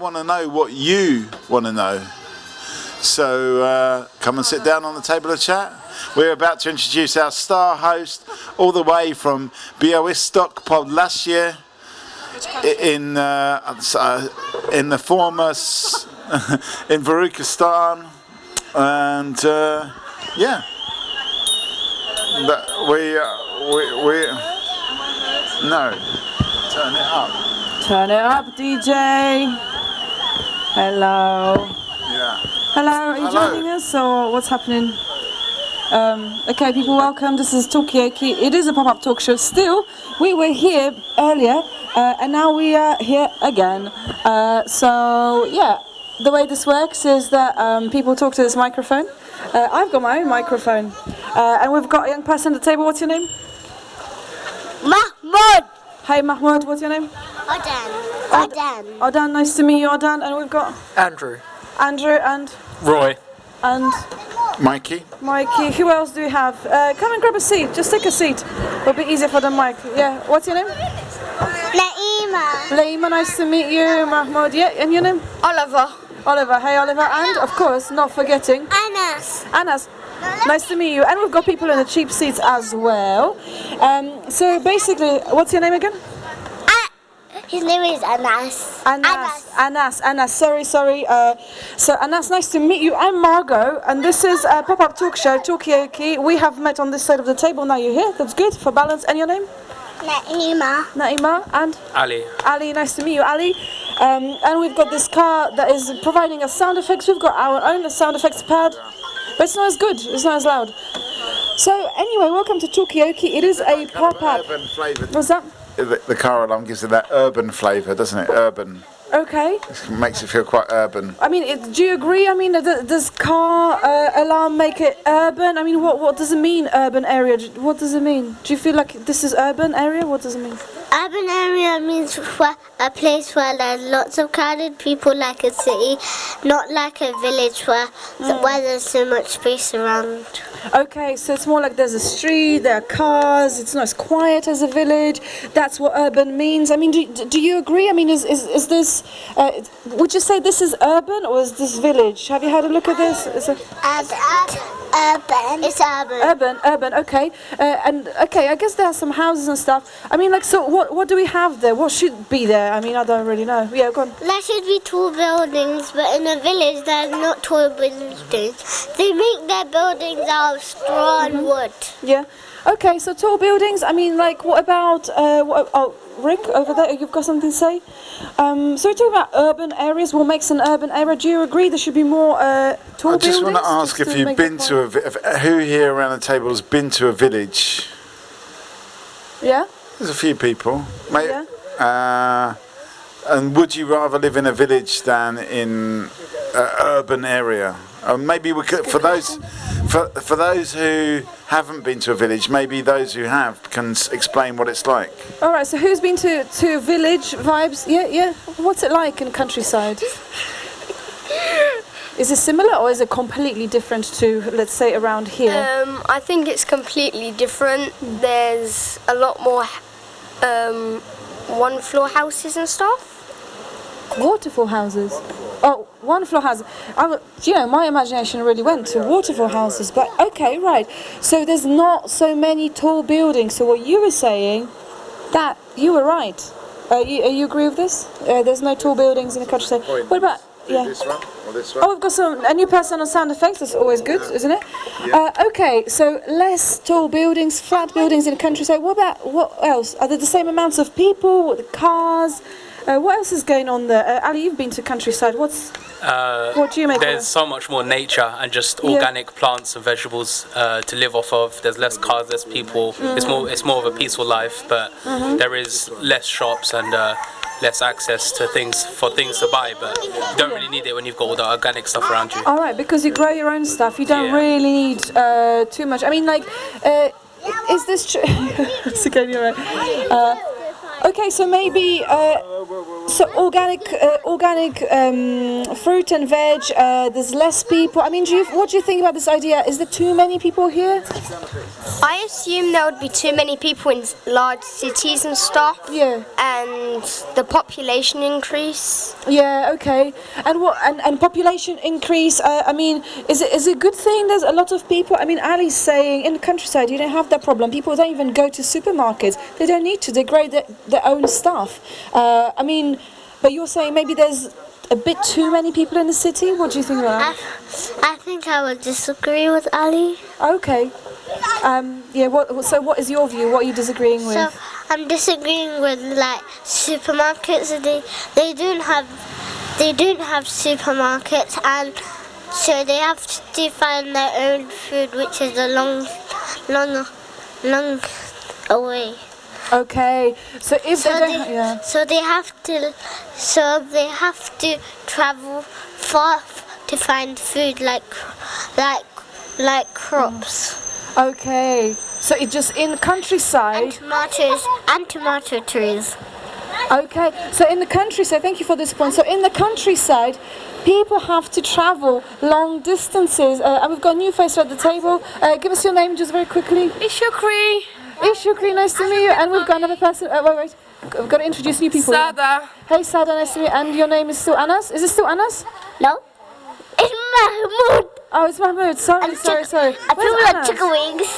want to know what you want to know. So come and sit down on the table of chat. We're about to introduce our star host, all the way from Białystok, Podlasie, in the former in Varukistan, and yeah. But we no, turn it up. Turn it up, DJ. Hello. Yeah. Hello, are you joining us or what's happening? Okay, people, welcome. This is Talkaoke. It is a pop-up talk show. Still, we were here earlier, and now we are here again. So, yeah, the way this works is that people talk to this microphone. I've got my own microphone. And we've got a young person at the table. What's your name? Mahmoud. Hey, Mahmoud, what's your name? Odan. Odan, nice to meet you, Odan. And we've got Andrew and Roy and Mikey. Mikey. Who else do we have? Come and grab a seat. Just take a seat. It'll be easier for the mic. Yeah. What's your name? Laima, nice to meet you. Mahmoud. Yeah. And your name? Oliver. Hey, Oliver. And of course, not forgetting Anas. Nice to meet you. And we've got people in the cheap seats as well. So basically, what's your name again? His name is Anas. Anas. Sorry. So Anas, nice to meet you. I'm Margot, and this is a pop-up talk show, Talkaoke. We have met on this side of the table. Now you're here. That's good for balance. And your name? Naima. And? Ali, nice to meet you, Ali. And we've got this car that is providing us sound effects. We've got our own sound effects pad, but it's not as good. It's not as loud. So anyway, welcome to Talkaoke. It is a pop-up. What's that? The car alarm gives it that urban flavour, doesn't it? Urban. Okay. It makes it feel quite urban. I mean, do you agree? I mean, does car alarm make it urban? I mean, what does it mean, urban area? What does it mean? Do you feel like this is urban area? What does it mean? Urban area means a place where there's lots of crowded people, like a city, not like a village where there's so much space around. Okay, so it's more like there's a street, there are cars, it's not as quiet as a village. That's what urban means. I mean, do you agree? I mean, is this, would you say this is urban or is this village? Have you had a look at this? Urban. It's urban. Urban, okay. And okay, I guess there are some houses and stuff. I mean, like, so what do we have there? What should be there? I mean, I don't really know. Yeah, go on. There should be tall buildings, but in a village there's not tall buildings. They make their buildings out of straw and wood. Yeah. Okay, so tall buildings. I mean, like, what about Rick over there? You've got something to say? So we're talking about urban areas. What makes an urban area? Do you agree there should be more tall buildings? I just want to ask if you've been to who here around the table has been to a village? Yeah. There's a few people. Yeah. And would you rather live in a village than in an urban area? Maybe we could, for those who haven't been to a village, maybe those who have can explain what it's like. All right. So who's been to village vibes? Yeah. What's it like in countryside? Is it similar or is it completely different to, let's say, around here? I think it's completely different. There's a lot more one-floor houses and stuff. Waterfall houses? Oh, one-floor houses. My imagination really went to waterfall houses. But okay, right. So there's not so many tall buildings. So what you were saying, that you were right. You agree with this? There's no tall buildings in the countryside. What about? Yeah. This one or this one? Oh, we've got a new person on sound effects. That's always good, isn't it? Yeah. Okay, so less tall buildings, flat buildings in the countryside. What else? Are there the same amounts of people, the cars? What else is going on there? Ali, you've been to countryside. What do you make of it? There's so much more nature and just organic plants and vegetables to live off of. There's less cars, less people. It's more of a peaceful life, but there is less shops and less access to things to buy, but you don't really need it when you've got all the organic stuff around you. All right, because you grow your own stuff, you don't really need too much. I mean, like, is this true? It's okay, you're right. Okay, so maybe, So organic fruit and veg. There's less people. I mean, what do you think about this idea? Is there too many people here? I assume there would be too many people in large cities and stuff. Yeah. And the population increase. Yeah. Okay. And what? And population increase. I mean, is it a good thing? There's a lot of people. I mean, Ali's saying in the countryside you don't have that problem. People don't even go to supermarkets. They don't need to. They grow their own stuff. I mean, but you're saying maybe there's a bit too many people in the city. What do you think about that? I think I would disagree with Ali. Okay. Yeah. So what is your view? What are you disagreeing with? So I'm disagreeing with like supermarkets. They don't have supermarkets, and so they have to find their own food, which is a long away. Okay. So if So they don't, yeah. so they have to travel far to find food like crops Okay. So it's just in the countryside. and tomato trees. Okay, so in the countryside, thank you for this point. So in the countryside, people have to travel long distances. And we've got a new face at the table. Give us your name just very quickly. Ishukri. Ishukri, nice to meet you. And we've got another person. Wait. We've got to introduce new people. Sada. Hey, Sada, nice to meet you. And your name is still Anas? Is it still Anas? No, it's Mahmoud. Oh, it's Mahmoud. Sorry. I feel Where's like Anas? chicken wings.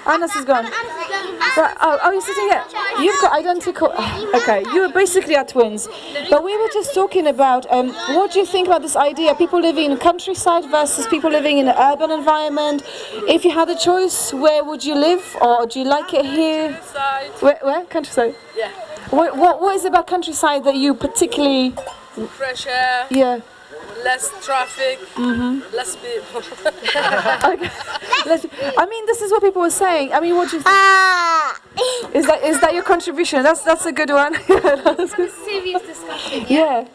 Anas is gone. Right, oh, you're sitting here. You've got identical. Okay, you are basically are twins. But we were just talking about what do you think about this idea? People living in the countryside versus people living in an urban environment. If you had a choice, where would you live, or do you like it here? Where? Countryside. Yeah. What is it about countryside that you particularly? Fresh air. Yeah. Less traffic. Less people. Okay. I mean, this is what people were saying. I mean, what do you think? Is that your contribution? That's a good one. Serious discussion. Yeah,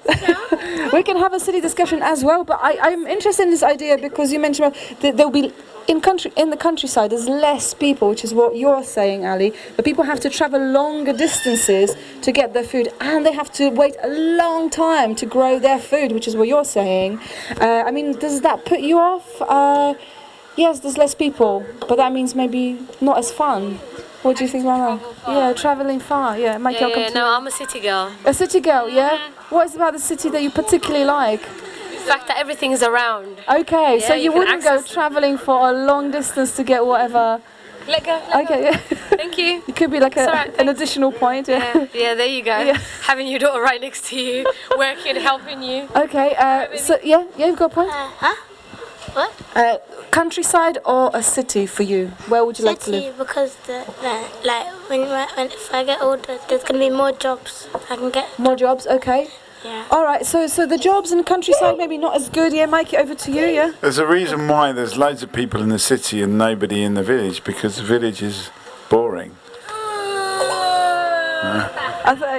we can have a city discussion as well. But I'm interested in this idea because you mentioned that there'll be in the countryside. There's less people, which is what you're saying, Ali. But people have to travel longer distances to get their food, and they have to wait a long time to grow their food, which is what you're saying. I mean, does that put you off? Yes, there's less people, but that means maybe not as fun. What do you think about that? Yeah, traveling far. Yeah, Mike, I'll come to you. I'm a city girl. A city girl, yeah? What is about the city that you particularly like? The fact that everything is around. Okay, so Yeah, you you can wouldn't go access- traveling for a long distance to get whatever. Let go. Okay, yeah. Thank you. It could be like It's all right, an additional point, yeah. Yeah, there you go. Yeah. Having your daughter right next to you, working, helping you. Okay, so yeah, you've got a point. What? Countryside or a city for you? Where would you like to City, live? because if I get older, there's gonna be more jobs. I can get. More jobs, okay. Yeah. All right, so the jobs in the countryside maybe not as good. Yeah, Mikey, over to you, yeah? There's a reason why there's loads of people in the city and nobody in the village, because the village is boring.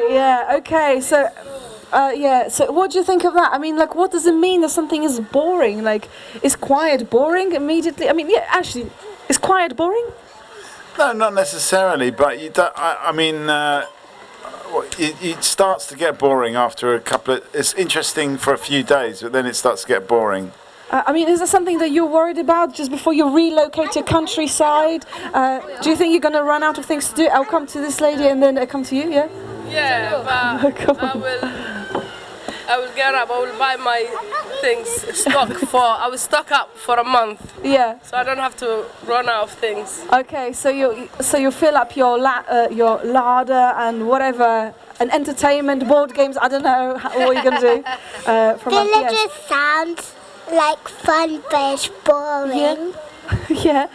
Yeah, okay, so... yeah, so what do you think of that? I mean, like, what does it mean that something is boring? Like, is quiet boring immediately? I mean, yeah, actually, is quiet boring? No, not necessarily, but you don't, I mean, it starts to get boring after a couple of... It's interesting for a few days, but then it starts to get boring. I mean, is there something that you're worried about just before you relocate to countryside? Do you think you're going to run out of things to do? I'll come to this lady and then I'll come to you, yeah? Yeah, but Come on. I will get up. I will buy my things I will stock up for a month, Yeah. so I don't have to run out of things. Okay, so you fill up your larder and whatever, and entertainment, board games. I don't know what you're gonna do. Villages sounds like fun, but it's boring. Yeah.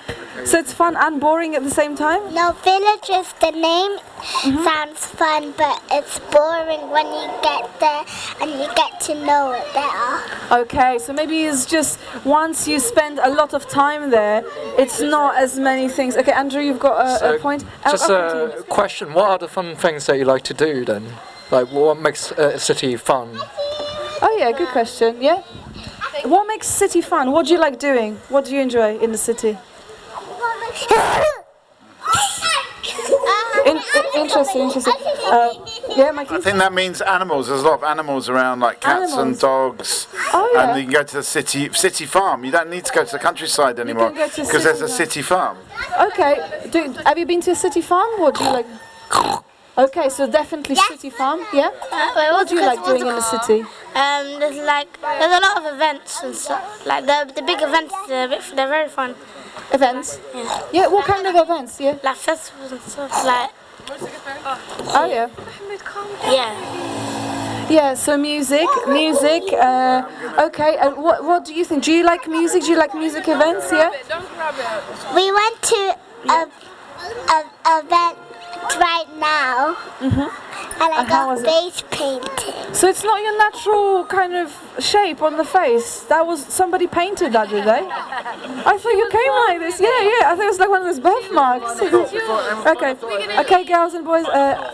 So it's fun and boring at the same time. No, villages, the name sounds fun, but it's boring when you get there and you get to know it better. Okay, so maybe it's just once you spend a lot of time there, it's not as many things. Okay, Andrew, you've got a point. Just a question: what are the fun things that you like to do then? Like, what makes a city fun? Oh yeah, good question. Yeah. What makes city fun? What do you like doing? What do you enjoy in the city? Interesting. Yeah, Mikey? I think that means animals. There's a lot of animals around, like cats and dogs. Oh, yeah. And you can go to the city farm. You don't need to go to the countryside anymore go to because there's a city city farm. Okay. Have you been to a city farm? What do you like? Okay, so definitely city farm. Yeah. What do you like doing in the city? There's a lot of events and stuff. Like the big events, they're very fun. Events? Yeah, what kind of events? Yeah. Like festivals and stuff. Like Oh yeah. yeah. Yeah, so music. Okay, and what do you think? Do you like music? Do you like music events? Yeah. We went to a event right now, and I how was got face painting. So it's not your natural kind of shape on the face. That was somebody painted that, did they? I thought you came like this. Yeah. I thought it was like one of those birthmarks. Okay, girls and boys.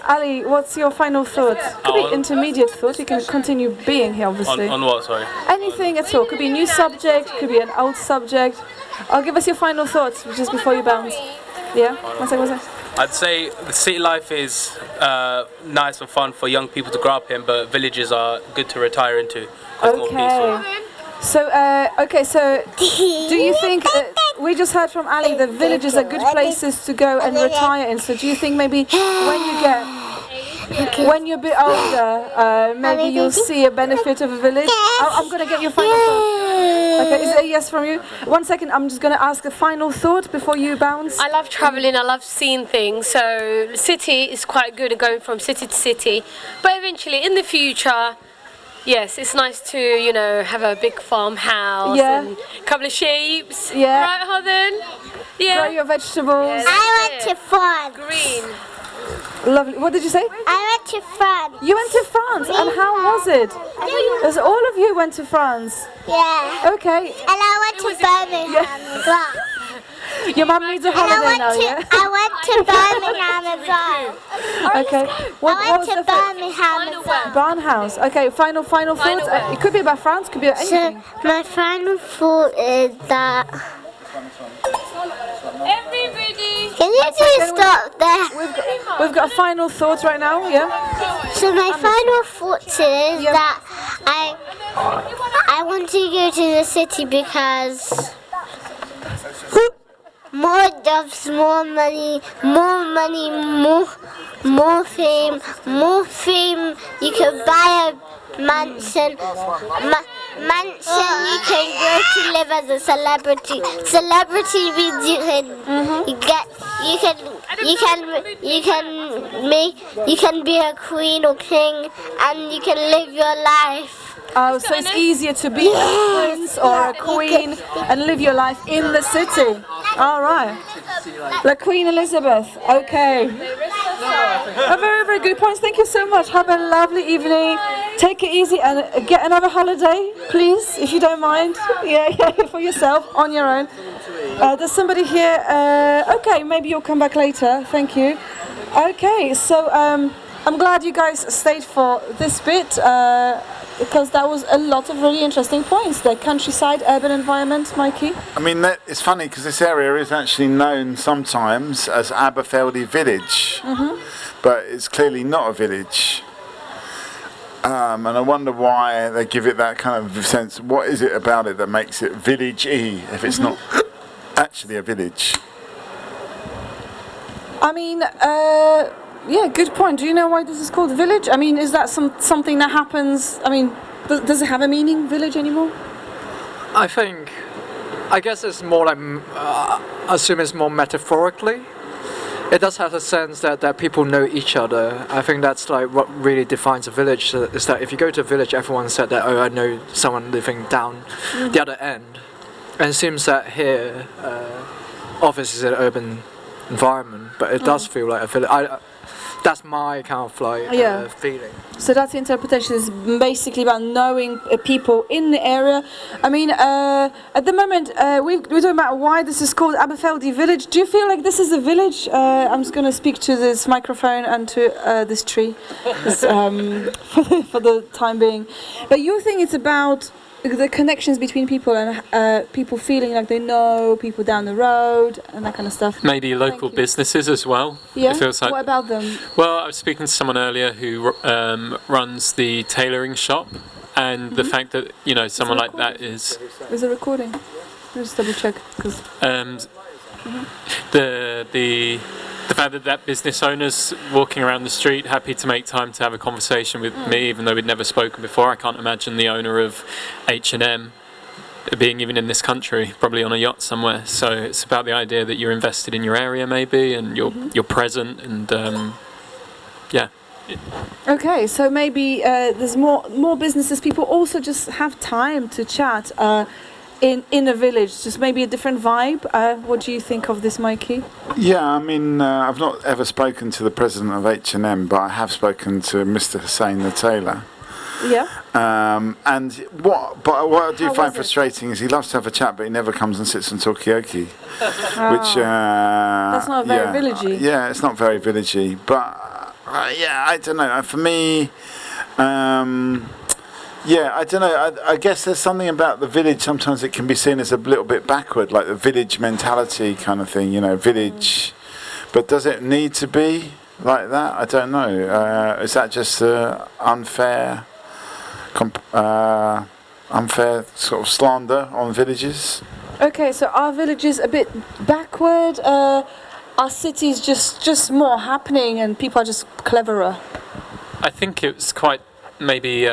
Ali, what's your final thought? Could be intermediate thought. You can continue being here, obviously. On what, sorry? Anything at all. Could be a new subject. Could be an old subject. I'll give us your final thoughts just before you bounce. Yeah. One second. I'd say the city life is nice and fun for young people to grow up in, but villages are good to retire into. It's more peaceful. So do you think, we just heard from Ali, the villages are good places to go and retire in, so do you think maybe when you're a bit older, maybe you'll see a benefit of a village? I'm going to get your final thought. Okay, is it a yes from you? 1 second, I'm just going to ask a final thought before you bounce. I love travelling, I love seeing things, so the city is quite good at going from city to city. But eventually, in the future, yes, it's nice to, have a big farmhouse and a couple of sheep. Yeah. Right, Hutton? Yeah. Grow your vegetables. I went to France. Green. Lovely. What did you say? I went to France. You went to France, and how was it? As all of you went to France. Yeah. Okay. And I went to Birmingham as well. Your mum needs a holiday now, yeah? I went to Birmingham as well. Okay. I went to Birmingham as well. Barnhouse. Okay, final thoughts. It could be about France, could be about anything. So my final thought is that. Everybody! Can you just stop there? We've got a final thought right now, yeah? So my final thought is that I want to go to the city because more jobs, more money, more fame. You can buy a mansion. You can go to live as a celebrity. Celebrity means you can be a queen or king, and you can live your life. Oh, so it's easier to be a prince or a queen and live your life in the city. All right. Like Queen Elizabeth. Okay. A very, very good points. Thank you so much. Have a lovely evening. Take it easy and get another holiday, please, if you don't mind. Yeah, for yourself, on your own. There's somebody here. Okay, maybe you'll come back later. Thank you. Okay, so I'm glad you guys stayed for this bit. Because that was a lot of really interesting points. The countryside, urban environment, Mikey. I mean, it's funny because this area is actually known sometimes as Aberfeldy Village, but it's clearly not a village. And I wonder why they give it that kind of sense. What is it about it that makes it village-y if it's not actually a village? I mean, yeah, good point. Do you know why this is called village? I mean, is that something that happens? I mean, does it have a meaning, village, anymore? I guess it's more like, I assume it's more metaphorically. It does have a sense that people know each other. I think that's like what really defines a village, is that if you go to a village, everyone said that, oh, I know someone living down the other end. And it seems that here, office is an urban environment, but it does feel like a village. That's my kind of like feeling. So that's the interpretation. Is basically about knowing people in the area. I mean, at the moment, we're talking about why this is called Aberfeldy Village. Do you feel like this is a village? I'm just going to speak to this microphone and to this tree for the time being. But you think it's the connections between people and people feeling like they know people down the road and that kind of stuff. Maybe local businesses as well. Yeah. It feels like, what about them? well, I was speaking to someone earlier who runs the tailoring shop, and the fact that someone like that is. Is it recording? Just double check because. The fact that that business owner's walking around the street happy to make time to have a conversation with me, even though we'd never spoken before. I can't imagine the owner of H&M being even in this country, probably on a yacht somewhere. So it's about the idea that you're invested in your area maybe, and you're present, and yeah. Okay, so maybe there's more businesses. People also just have time to chat in a village, just maybe a different vibe. What do you think of this, Mikey? Yeah, I mean, I've not ever spoken to the president of H&M, but I have spoken to Mr. Hussein the tailor. Yeah. And what I do How find was it? frustrating is he loves to have a chat, but he never comes and sits on Talkaoke, which That's not very villagey. Yeah, it's not very villagey, but yeah, I don't know. For me, yeah, I don't know. I guess there's something about the village. Sometimes it can be seen as a little bit backward, like the village mentality kind of thing. Village. But does it need to be like that? I don't know. Is that just unfair sort of slander on villages? Okay, so are villages a bit backward? Are cities just more happening and people are just cleverer? I think it's quite maybe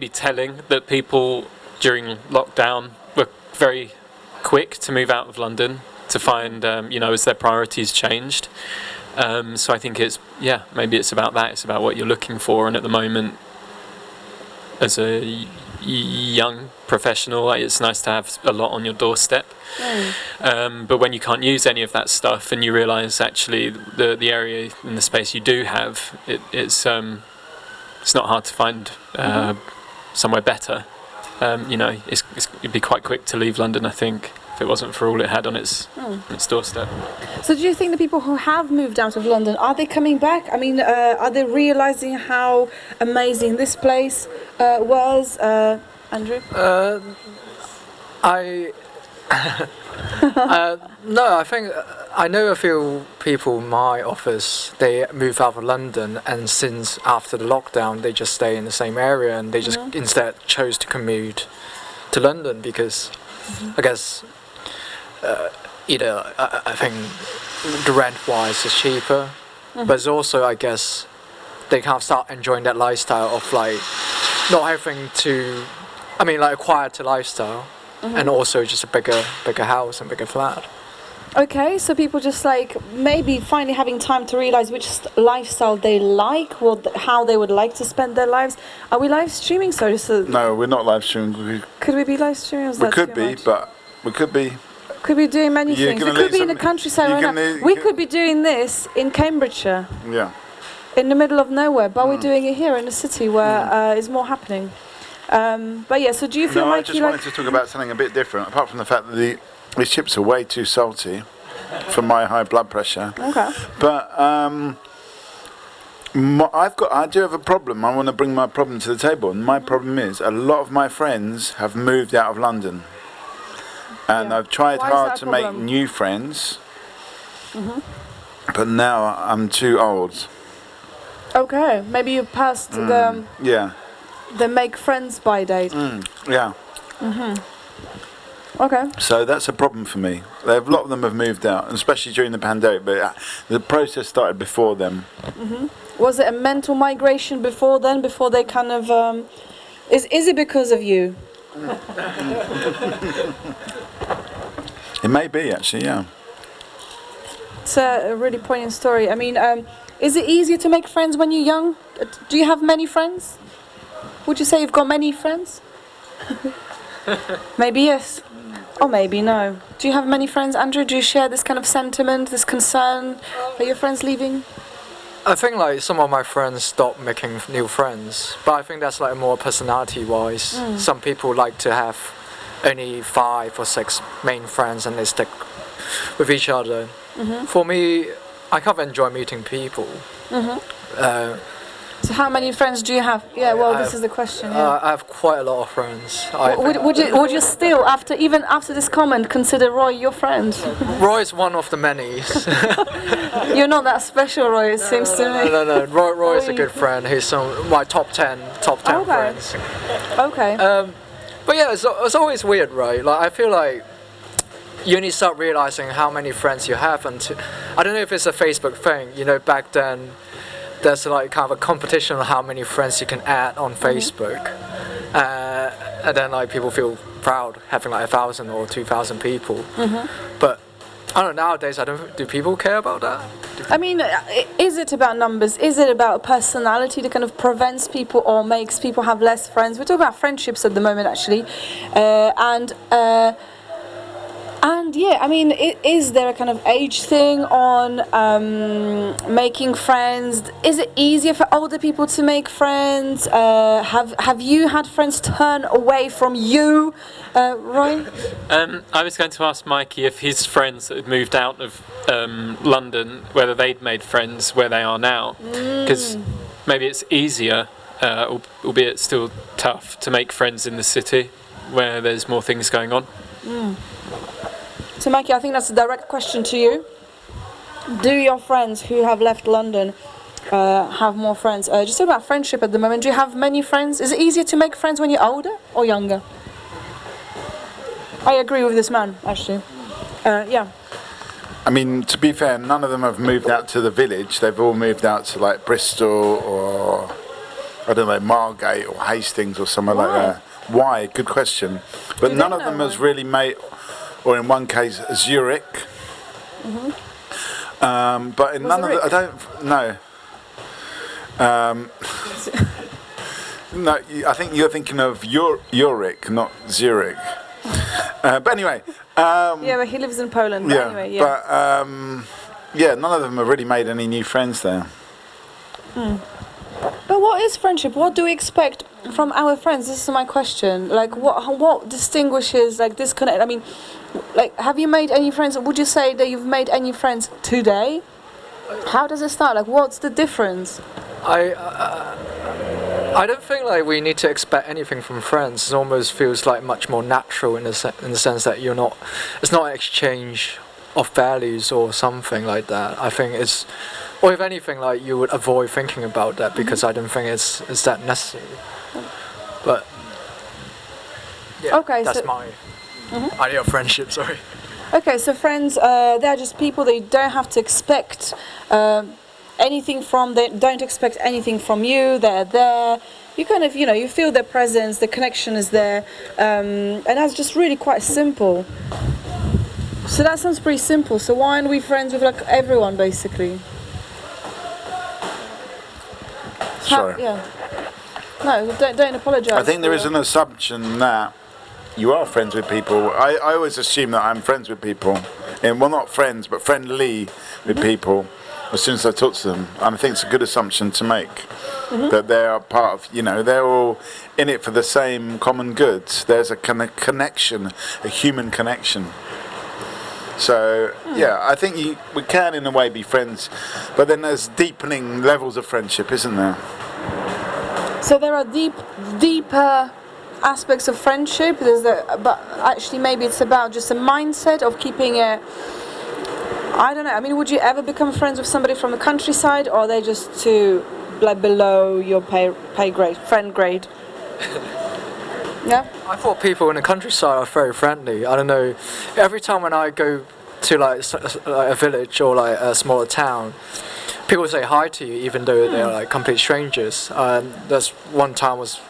telling that people during lockdown were very quick to move out of London to find, as their priorities changed. So I think maybe it's about that. It's about what you're looking for, and at the moment, as a young professional, it's nice to have a lot on your doorstep. But when you can't use any of that stuff, and you realise actually the area and the space you do have, it's not hard to find somewhere better. It'd be quite quick to leave London, I think, if it wasn't for all it had on its doorstep. So do you think the people who have moved out of London, are they coming back? I mean, are they realising how amazing this place was? Andrew? No, I think I know a few people in my office. They move out of London, and since after the lockdown, they just stay in the same area, and they just instead chose to commute to London because I guess I think the rent-wise is cheaper, but it's also I guess they kind of start enjoying that lifestyle of like not having to, a quieter lifestyle. And also just a bigger house and bigger flat. Okay, so people just like maybe finally having time to realise which lifestyle they like, how they would like to spend their lives. Are we live streaming? Sorry, No, we're not live streaming. Could we be live streaming? We could be, but we could be. Could be doing many things. We could be in the countryside right now. We could be doing this in Cambridgeshire. Yeah. In the middle of nowhere, but we're doing it here in the city where is more happening. But yeah, so do you feel I like just wanted to talk about something a bit different, apart from the fact that these chips are way too salty for my high blood pressure. Okay. But I do have a problem. I want to bring my problem to the table, and my problem is a lot of my friends have moved out of London, and I've tried hard to make new friends, but now I'm too old. Okay, maybe you passed the make friends by date. Yeah. Okay. So that's a problem for me. A lot of them have moved out, especially during the pandemic, but the process started before them. Was it a mental migration before then, before they kind of... Is it because of you? It may be, actually, yeah. It's a really poignant story. I mean, is it easier to make friends when you're young? Do you have many friends? Would you say you've got many friends? Maybe yes, or maybe no. Do you have many friends, Andrew? Do you share this kind of sentiment, this concern that your friends leaving? I think like some of my friends stopped making new friends, but I think that's like more personality-wise. Some people like to have only 5 or 6 main friends and they stick with each other. For me, I kind of enjoy meeting people. So how many friends do you have? Yeah, well, this is the question. Yeah. I have quite a lot of friends. Would you still, even after this comment, consider Roy your friend? Roy is one of the many. You're not that special, Roy. It seems to me. No. Roy is a good friend. He's my top 10 friends. Okay. But yeah, it's always weird, right? Like I feel like you only start realizing how many friends you have, and I don't know if it's a Facebook thing. You know, back then there's like kind of a competition on how many friends you can add on Facebook, and then like people feel proud having like 1,000 or 2,000 people. But I don't know, nowadays do people care about that? I mean, is it about numbers? Is it about personality that kind of prevents people or makes people have less friends? We're talking about friendships at the moment, actually, and yeah, I mean, is there a kind of age thing on making friends? Is it easier for older people to make friends? Have you had friends turn away from you, Roy? I was going to ask Mikey if his friends that had moved out of London, whether they'd made friends where they are now, because maybe it's easier, albeit still tough, to make friends in the city where there's more things going on. So, Mikey, I think that's a direct question to you. Do your friends who have left London have more friends? Just about friendship at the moment. Do you have many friends? Is it easier to make friends when you're older or younger? I agree with this man, actually. Yeah. I mean, to be fair, none of them have moved out to the village. They've all moved out to like Bristol or, I don't know, Margate or Hastings or somewhere like that. Why? Good question. But none of them has really made, or in one case, Zurich. But in none of the, I don't know. No, I think you're thinking of Zurich, not Zurich. But anyway. Yeah, but he lives in Poland. But anyway, yeah. But yeah, none of them have really made any new friends there. But what is friendship? What do we expect from our friends? This is my question. Like, what distinguishes like disconnect? I mean, like, have you made any friends? Would you say that you've made any friends today? How does it start? Like, what's the difference? I don't think like we need to expect anything from friends. It almost feels like much more natural in the sense that it's not an exchange of values or something like that. I think it's, or if anything, like you would avoid thinking about that because I don't think it's that necessary. But yeah, okay, that's so, my idea of friendship. Sorry. Okay, so friends, they're just people that you don't have to expect anything from. They don't expect anything from you. They're there. You kind of, you feel their presence. The connection is there, and that's just really quite simple. So that sounds pretty simple. So why aren't we friends with like everyone, basically? Sorry. Yeah. No, don't apologise. I think there is an assumption that you are friends with people. I always assume that I'm friends with people, and well, not friends, but friendly with people. As soon as I talk to them, and I think it's a good assumption to make that they are part of. They're all in it for the same common goods. There's a connection, a human connection. So yeah, I think we can in a way be friends, but then there's deepening levels of friendship, isn't there? So there are deeper aspects of friendship. But actually maybe it's about just a mindset of keeping it. I don't know. I mean, would you ever become friends with somebody from the countryside, or are they just too like below your pay grade, friend grade? Yeah. I thought people in the countryside are very friendly. I don't know. Every time when I go to like a village or like a smaller town, people say hi to you even though they're like complete strangers. There's one time I was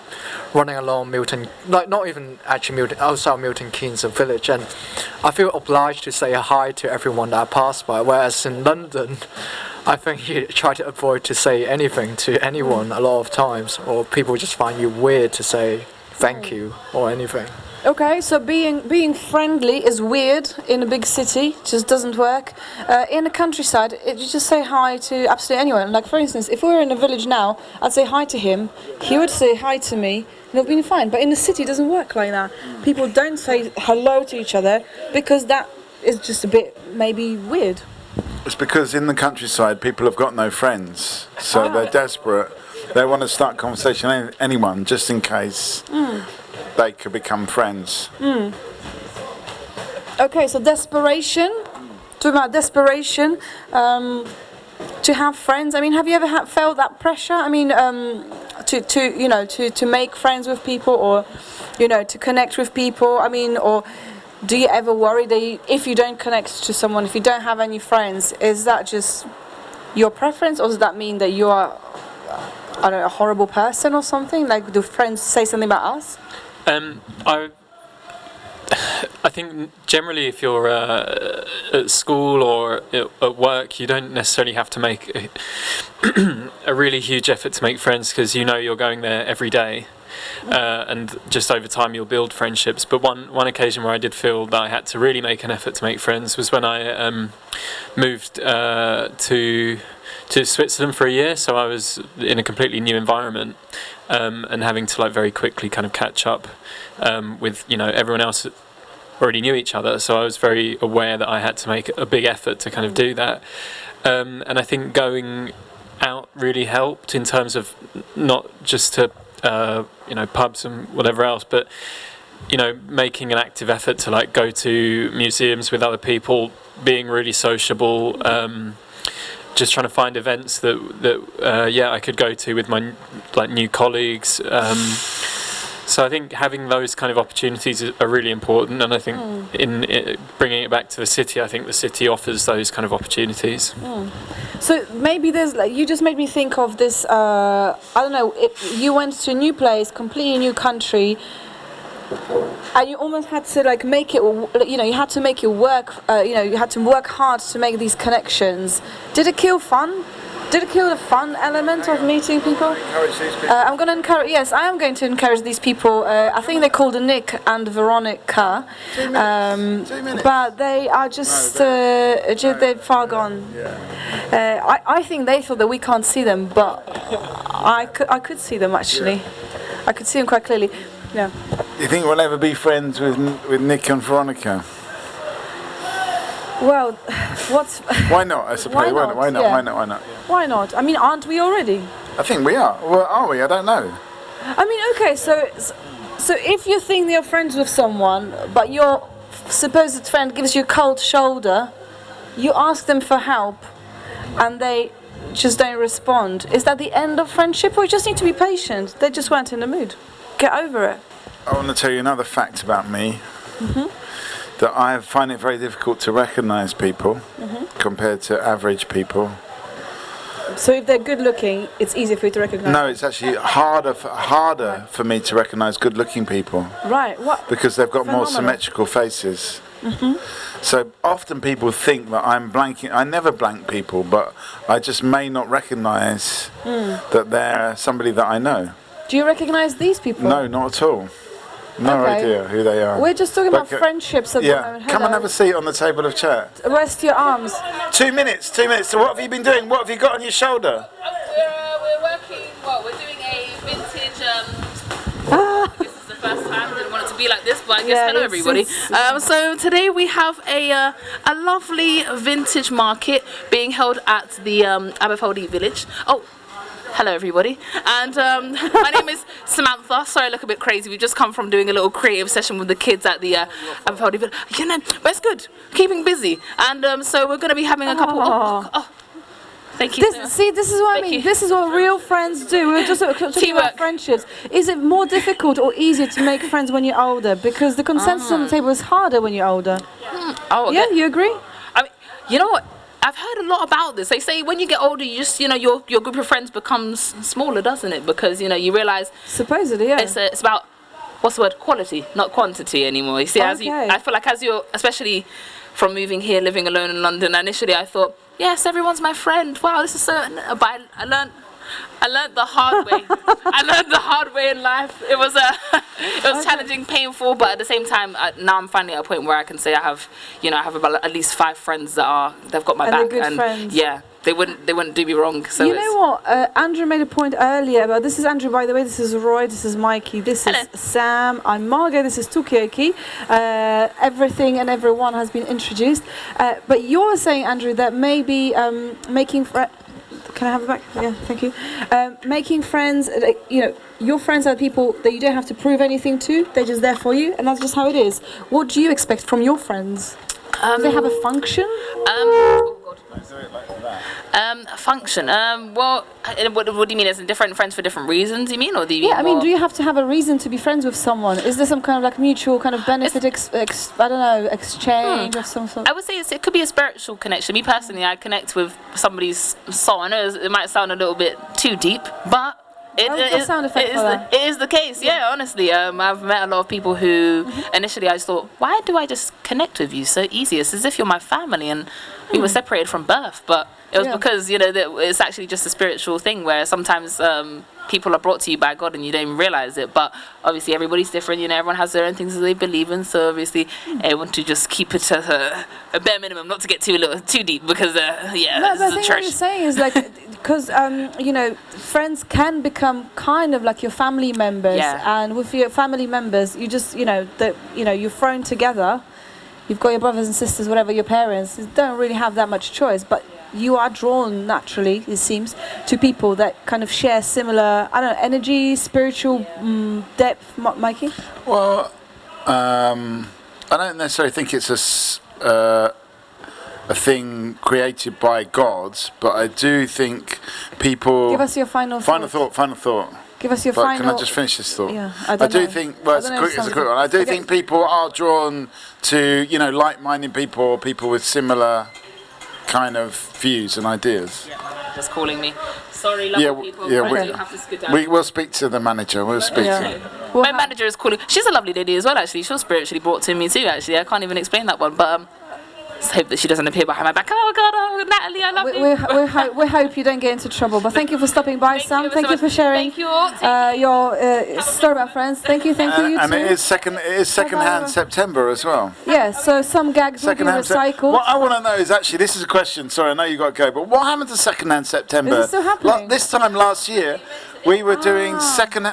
running along Milton, like not even actually Milton, outside Milton Keynes, a village, and I feel obliged to say hi to everyone that I pass by. Whereas in London, I think you try to avoid to say anything to anyone a lot of times, or people just find you weird to say thank you or anything. Okay, so being friendly is weird in a big city, just doesn't work. In the countryside, you just say hi to absolutely anyone. Like for instance, if we were in a village now, I'd say hi to him, he would say hi to me, and it would be fine. But in the city, it doesn't work like that. People don't say hello to each other because that is just a bit maybe weird. It's because in the countryside, people have got no friends, so they're desperate. they want to start conversation with anyone, just in case they could become friends. Okay, so desperation. Talking about desperation. To have friends. I mean, have you ever felt that pressure? I mean, to make friends with people, or to connect with people. I mean, or do you ever worry that if you don't connect to someone, if you don't have any friends, is that just your preference, or does that mean that you are, I don't know, a horrible person or something? Like, do friends say something about us? I think generally if you're at school or at work, you don't necessarily have to make a really huge effort to make friends, because you're going there every day, and just over time you'll build friendships. But one occasion where I did feel that I had to really make an effort to make friends was when I moved to Switzerland for a year. So I was in a completely new environment, and having to very quickly kind of catch up with everyone else already knew each other. So I was very aware that I had to make a big effort to kind of do that, and I think going out really helped in terms of not just to pubs and whatever else, but making an active effort to go to museums with other people, being really sociable, just trying to find events that I could go to with my new colleagues. So I think having those kind of opportunities are really important, and I think in bringing it back to the city, I think the city offers those kind of opportunities. So maybe there's you just made me think of this. I don't know. You went to a new place, completely new country, and you almost had to make it. You had to make it work. You had to work hard to make these connections. Did it kill fun? Did it kill the fun element of meeting people? Encourage these people. I'm going to encourage. Yes, I am going to encourage these people. I think they're called Nick and Veronica. 2 minutes. 2 minutes. But they are just they're far gone. Yeah. I think they thought that we can't see them, but I could see them actually. I could see them quite clearly. Yeah. You think we'll ever be friends with Nick and Veronica? Well, Why not? I suppose. Why not? Why not? Yeah. Why not? Why not? Why not? I mean, aren't we already? I think we are. Well, are we? I don't know. I mean, okay, so if you think you're friends with someone, but your supposed friend gives you a cold shoulder, you ask them for help, and they just don't respond. Is that the end of friendship, or you just need to be patient? They just weren't in the mood. Get over it. I want to tell you another fact about me. That I find it very difficult to recognise people compared to average people. So if they're good looking, it's easier for you to recognise? No, it's actually harder for me to recognise good looking people. Right, what? Because they've got more Phenomenal. symmetrical faces. So often people think that I'm blanking. I never blank people, but I just may not recognise that they're somebody that I know. Do you recognise these people? No, not at all. No Okay. idea who they are. We're just talking about But, friendships at the Yeah, moment. come and Hello. have a seat on the table of chat. Rest your arms. 2 minutes, 2 minutes. So what have you been doing? What have you got on your shoulder? We're working. Well, we're doing a vintage. This is the first time. I didn't want it to be like this, but I guess hello everybody. So today we have a lovely vintage market being held at the Aberfeldy village. Oh. Hello everybody, and my name is Samantha. Sorry I look a bit crazy, we've just come from doing a little creative session with the kids at the Aberfeldy Village. But it's good, keeping busy, and so we're going to be having a couple thank you. This is what I mean. This is what real friends do. We were just talking about friendships. Is it more difficult or easier to make friends when you're older? Because the consensus on the table is harder when you're older. Oh, okay. Yeah, you agree? I mean, you know what? I've heard a lot about this. They say when you get older, you just, your group of friends becomes smaller, doesn't it? Because, you realise... Supposedly, yeah. It's about, what's the word? Quality, not quantity anymore. You see, I feel like as you're, especially from moving here, living alone in London, initially I thought, yes, everyone's my friend. Wow, this is so... But I learned the hard way. I learned the hard way in life. It was challenging, painful, but at the same time, now I'm finally at a point where I can say I have about at least 5 friends they've got my back, they're good friends. Yeah, they wouldn't do me wrong. So you know what? Andrew made a point earlier about this is Andrew, by the way. This is Roy. This is Mikey. This is Sam. I'm Margot. This is Talkaoke. Everything and everyone has been introduced. But you're saying, Andrew, that maybe making friends. can I have it back? Yeah, thank you. Making friends, your friends are people that you don't have to prove anything to. They're just there for you, and that's just how it is. What do you expect from your friends? Do they have a function? A function. Well, what do you mean? As in different friends for different reasons? You mean, or do you mean? Yeah, I mean, do you have to have a reason to be friends with someone? Is there some kind of like mutual kind of benefit, exchange of some sort? I would say it could be a spiritual connection. Me personally, I connect with somebody's soul. I know it might sound a little bit too deep, but it is the case. Yeah, honestly, I've met a lot of people who initially I just thought, why do I just connect with you so easy? It's as if you're my family, and we were separated from birth, but it was because that it's actually just a spiritual thing where sometimes people are brought to you by God and you don't even realize it. But obviously everybody's different. Everyone has their own things that they believe in. So obviously I want to just keep it to a bare minimum, not to get too deep, because No, but I think what you're saying is like because friends can become kind of like your family members, and with your family members, you just you're thrown together. You've got your brothers and sisters, whatever, your parents. You don't really have that much choice, but you are drawn naturally, it seems, to people that kind of share similar, energy, spiritual depth. Mikey? Well, I don't necessarily think it's a thing created by God, but I do think people... Give us your final thought. Final thought. Give us your but final... Can I just finish this thought? Yeah, I do think... Well, it's a quick one. I do think people are drawn to, like-minded people with similar kind of views and ideas. Yeah, my manager's calling me. Sorry, lovely people. Yeah, you have to skip down. We'll speak to the manager. We'll speak to her. My manager is calling. She's a lovely lady as well, actually. She was spiritually brought to me too, actually. I can't even explain that one, but... Let's hope that she doesn't appear behind my back. Oh God, Natalie, I love you. We hope you don't get into trouble. But thank you for stopping by, Sam. Thank you for sharing your story about friends. Thank you. You and too. it is second-hand September as well. Yeah. So some gags will be recycled. What I want to know is actually, this is a question. Sorry, I know you got to go, but what happened to second-hand September? Is it still happening? This time last year, we were doing second.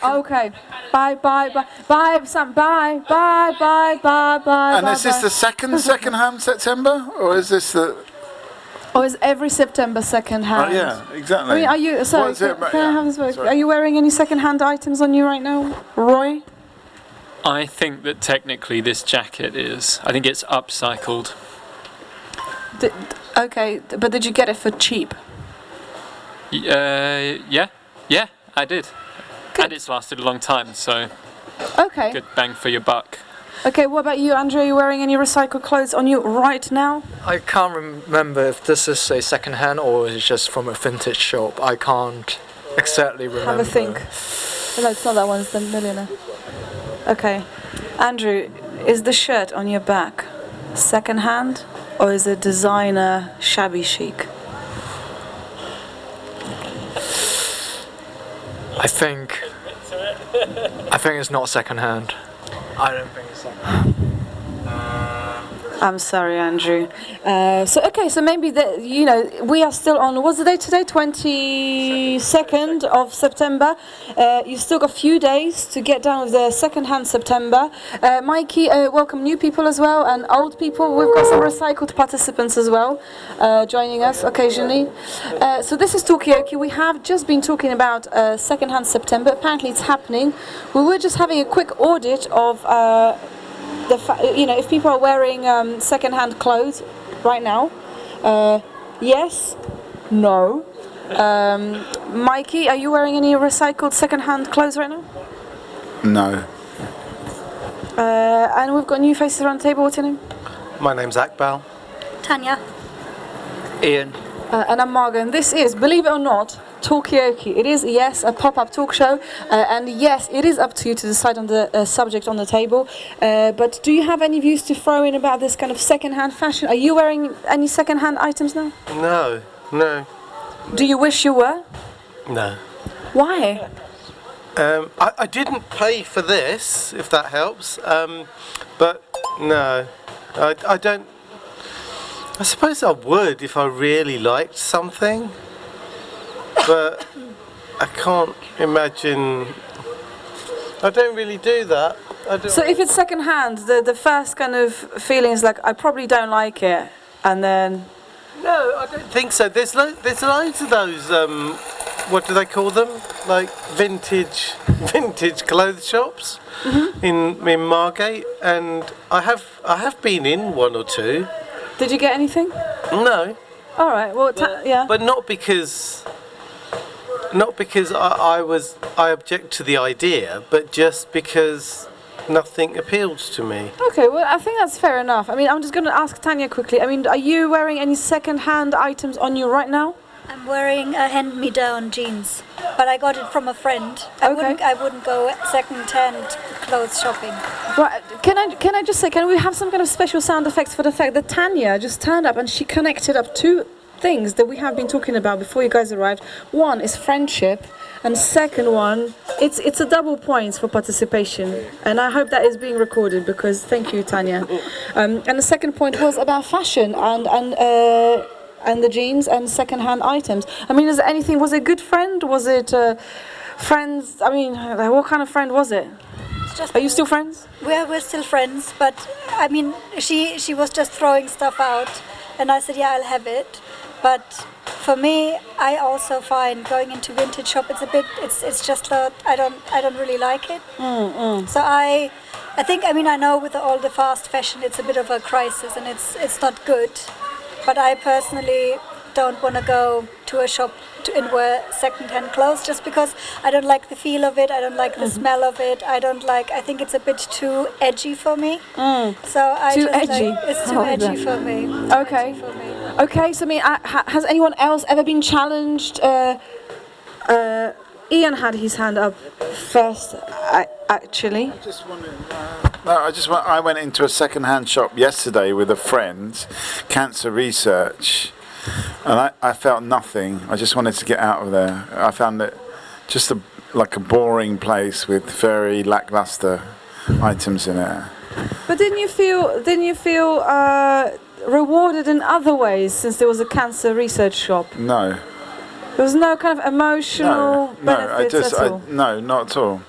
Okay. Bye, Sam. Bye. And is this the second-hand September, or is this the? Or is every September second-hand? Oh yeah, exactly. I mean, are you? Sorry, can I have this word? Are you wearing any second-hand items on you right now, Roy? I think that technically this jacket is. I think it's upcycled. Okay, but did you get it for cheap? Yeah, I did. Good. And it's lasted a long time, so okay. Good bang for your buck. Okay, what about you, Andrew? Are you wearing any recycled clothes on you right now? I can't remember if this is a second-hand or is just from a vintage shop. I can't exactly remember. Have a think. No, it's not that one, it's the millionaire. Okay. Andrew, is the shirt on your back second-hand or is it designer shabby chic? I think it's not second-hand. I don't think it's second-hand. I'm sorry, Andrew. So maybe we are still on. What's the date today? 22nd of September. You still got a few days to get down with the second-hand September. Mikey, welcome new people as well and old people. We've got some recycled participants as well joining us occasionally. So this is Talkaoke. We have just been talking about second-hand September. Apparently, it's happening. We were just having a quick audit of. If people are wearing second-hand clothes right now, yes, no. Mikey, are you wearing any recycled second-hand clothes right now? No. And we've got new faces around the table. What's your name? My name's Akbal. Tanya. Ian. And I'm Margot. This is, believe it or not, Talkaoke. It is, yes, a pop-up talk show, and yes, it is up to you to decide on the subject on the table. But do you have any views to throw in about this kind of second-hand fashion? Are you wearing any second-hand items now? No. Do you wish you were? No. Why? I didn't pay for this, if that helps. But no, I don't. I suppose I would if I really liked something, but I can't imagine. I don't really do that. So if it's second hand, the first kind of feeling is like, I probably don't like it, and then No, I don't think so. There's loads of those. What do they call them? Like vintage clothes shops in Margate, and I have been in one or two. Did you get anything? No. All right. Well, yeah. But not because I object to the idea, but just because nothing appeals to me. Okay, well, I think that's fair enough. I mean, I'm just going to ask Tanya quickly. I mean, are you wearing any second-hand items on you right now? I'm wearing a hand-me-down jeans, but I got it from a friend. I wouldn't go second-hand clothes shopping. Right. Can I just say, can we have some kind of special sound effects for the fact that Tanya just turned up and she connected up two things that we have been talking about before you guys arrived. One is friendship, and second one, it's a double points for participation, and I hope that is being recorded because thank you, Tanya. And the second point was about fashion and the jeans and second-hand items. I mean, is there anything? Was it a good friend? Was it friends? I mean, what kind of friend was it? Are you still friends? We're still friends, but I mean, she was just throwing stuff out, and I said, yeah, I'll have it. But for me, I also find going into vintage shop, it's just I don't really like it. So I think, I mean, I know with all the fast fashion, it's a bit of a crisis and it's not good. But I personally don't want to go to a shop and wear second-hand clothes just because I don't like the feel of it. I don't like the smell of it. I think it's a bit too edgy for me. So it's too edgy for me. Okay. Okay. So I mean, has anyone else ever been challenged? Ian had his hand up first, actually. I went into a second-hand shop yesterday with a friend, cancer research, and I felt nothing. I just wanted to get out of there. I found it just like a boring place with very lackluster items in it. But didn't you feel rewarded in other ways since there was a cancer research shop? No. There was no kind of emotional benefits at all? No, not at all.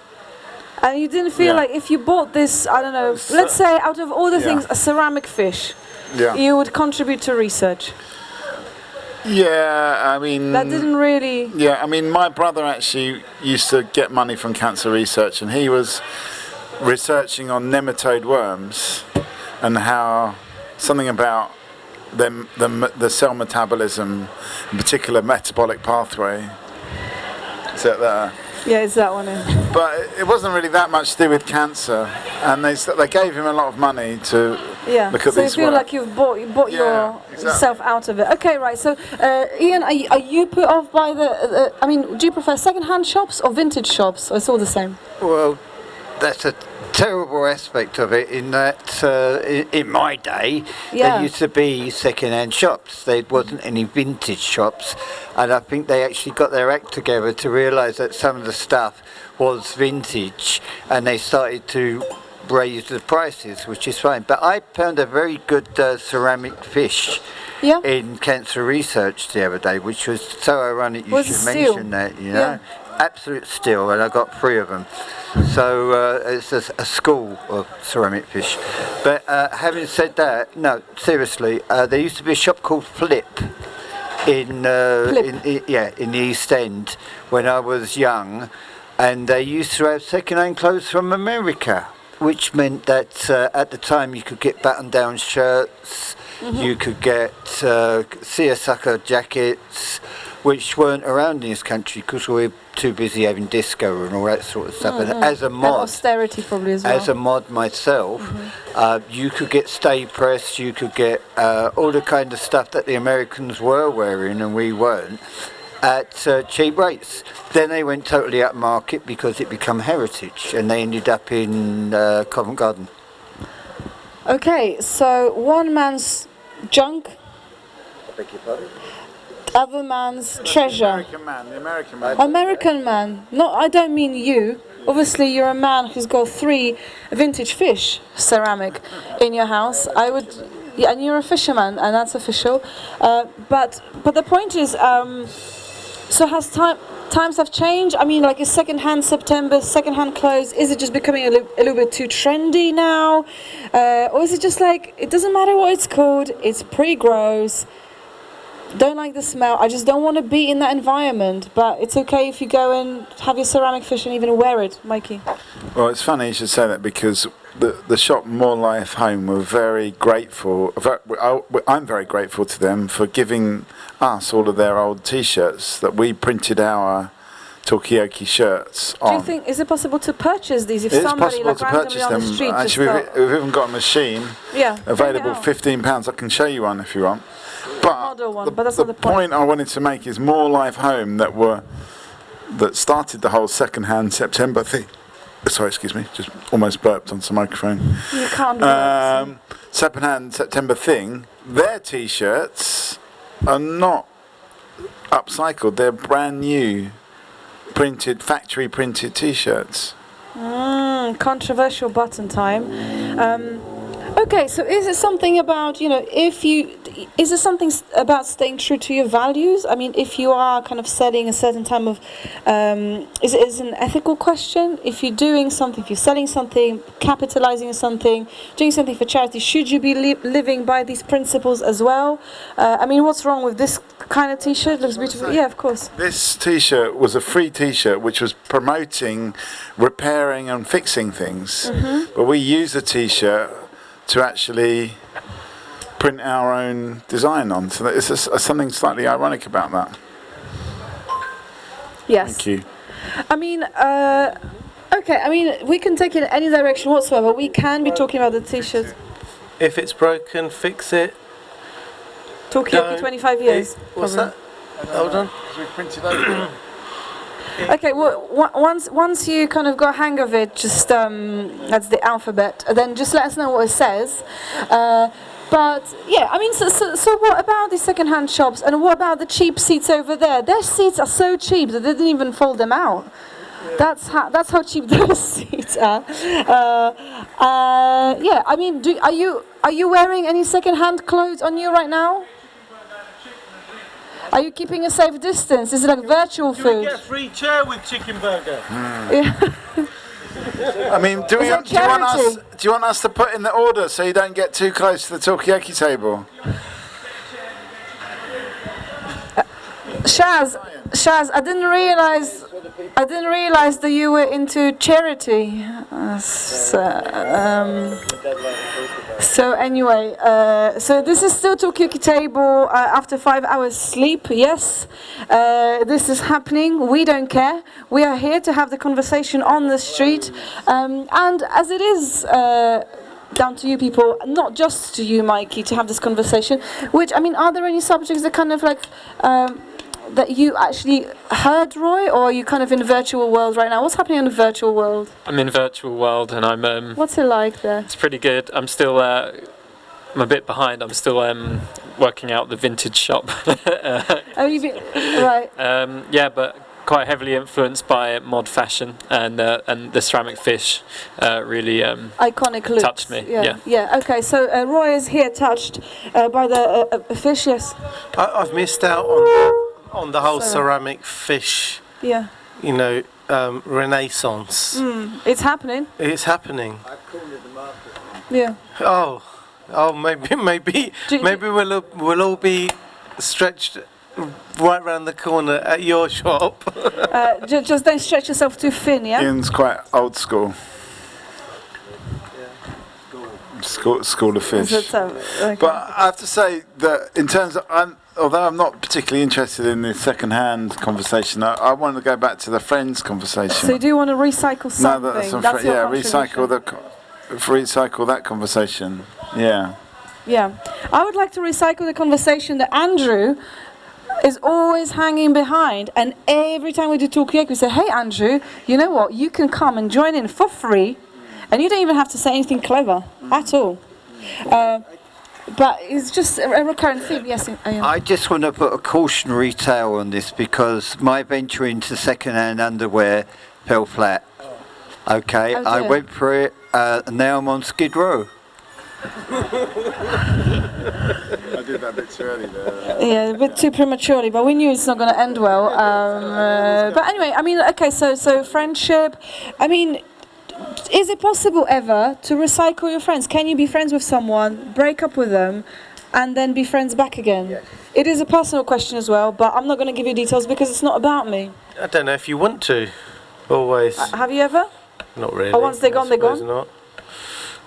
And you didn't feel like if you bought this, I don't know, let's say out of all the things, a ceramic fish, you would contribute to research? Yeah, I mean... That didn't really... Yeah, I mean, my brother actually used to get money from cancer research, and he was researching on nematode worms and how something about the cell metabolism, in particular metabolic pathway. Is that there? Yeah, it's that one. But it wasn't really that much to do with cancer, and they gave him a lot of money to look at so these. So you feel like you've bought yourself out of it. Okay, right. So, Ian, are you put off by the? I mean, do you prefer second-hand shops or vintage shops? Or it's all the same? Well, that's a terrible aspect of it in that in my day there used to be second-hand shops. There wasn't any vintage shops, and I think they actually got their act together to realise that some of the stuff was vintage, and they started to raise the prices, which is fine. But I found a very good ceramic fish in cancer research the other day, which was so ironic you should mention that, you know. Absolute steel, and I got 3 of them. So it's a school of ceramic fish. But having said that, no, seriously, there used to be a shop called Flip in the East End when I was young, and they used to have second-hand clothes from America, which meant that at the time you could get button-down shirts, you could get seersucker jackets, which weren't around in this country because we were too busy having disco and all that sort of stuff. And as a mod, and austerity probably as well. As a mod myself, you could get stay press, you could get all the kind of stuff that the Americans were wearing and we weren't, at cheap rates. Then they went totally upmarket because it became heritage, and they ended up in Covent Garden. Okay, so one man's junk. I beg your pardon? Other man's treasure. The American man. American man. No, I don't mean you. Obviously, you're a man who's got 3 vintage fish, ceramic, in your house. I would, and you're a fisherman, and that's official. But the point is, so has times have changed? I mean, like is second-hand September, second-hand clothes? Is it just becoming a little bit too trendy now, or is it just like it doesn't matter what it's called? It's pretty gross. don't like the smell. I just don't want to be in that environment. But it's okay if you go and have your ceramic fish and even wear it, Mikey. Well, it's funny you should say that because the shop More Life Home were very grateful. I'm very grateful to them for giving us all of their old T-shirts that we printed our Talkaoke shirts on. Do you think, is it possible to purchase these if It's somebody possible like to randomly purchase on the them. street just Actually, thought, we've even got a machine available, £15. I can show you one if you want. But model one, but that's not the point I wanted to make is More Life Home that started the whole second-hand September thing. Sorry, excuse me, just almost burped onto the microphone. You can't do that. Second-hand September thing. Their T-shirts are not upcycled; they're brand new, factory printed T-shirts. Controversial button time. Okay, so is it something about, is it something about staying true to your values? I mean, if you are kind of setting a certain time of, is it an ethical question? If you're doing something, if you're selling something, capitalizing on something, doing something for charity, should you be living by these principles as well? I mean, what's wrong with this kind of T-shirt? It looks beautiful. Yeah, of course. This T-shirt was a free T-shirt which was promoting repairing and fixing things. But we use the T-shirt to actually print our own design on. So it's something slightly ironic about that. Yes. Thank you. I mean, okay, I mean, we can take it in any direction whatsoever. We can be talking about the T-shirts. If it's broken, fix it. Talkaoke 25 years. What's that? Hold on. We printed over. Okay, well, once you kind of got a hang of it, just that's the alphabet. Then just let us know what it says. But yeah, I mean, so what about the second-hand shops, and what about the cheap seats over there? Their seats are so cheap that they didn't even fold them out. That's how cheap those seats are. Yeah, I mean, are you wearing any second-hand clothes on you right now? Are you keeping a safe distance? Is it like virtual food? You get a free chair with chicken burger. Yeah. I mean, do you want us to put in the order so you don't get too close to the Talkaoke table? Shaz, I didn't realize that you were into charity. So anyway, so this is still Talkaoke table after 5 hours sleep. Yes, this is happening. We don't care. We are here to have the conversation on the street, and as it is. Down to you people, not just to you, Mikey, to have this conversation. Which, I mean, are there any subjects that kind of like that you actually heard, Roy, or are you kind of in a virtual world right now? What's happening in the virtual world? I'm in virtual world, and I'm. What's it like there? It's pretty good. I'm still. I'm a bit behind. I'm still working out the vintage shop. Oh, you've been right. Yeah, but quite heavily influenced by mod fashion, and the ceramic fish really iconic looks. Touched me. Yeah. Okay, so Roy is here, touched by the fish. Yes. I've missed out on the whole ceramic fish. Yeah. Renaissance. It's happening. It's happening. I've called it the market. Yeah. Oh, maybe we'll all be stretched right round the corner at your shop. Just don't stretch yourself too thin, yeah? Ian's quite old school. School of fish. Okay. But I have to say that in terms of, although I'm not particularly interested in the second-hand conversation, I want to go back to the friends conversation. So you do want to recycle something? No, recycle that conversation. Yeah. Yeah. I would like to recycle the conversation that Andrew is always hanging behind, and every time we do Talkaoke we say, hey Andrew, you know what, you can come and join in for free and you don't even have to say anything clever at all. But it's just a recurrent theme. Yes, I just want to put a cautionary tale on this because my venture into second-hand underwear fell flat. Okay, I went for it and now I'm on Skid Row. I did that a bit too early there. Yeah, a bit too prematurely, but we knew it's not going to end well. But anyway, I mean, okay, so friendship. I mean, is it possible ever to recycle your friends? Can you be friends with someone, break up with them, and then be friends back again? Yes. It is a personal question as well, but I'm not going to give you details because it's not about me. I don't know if you want to. Always. Have you ever? Not really. Or once they're gone, they're gone? Not.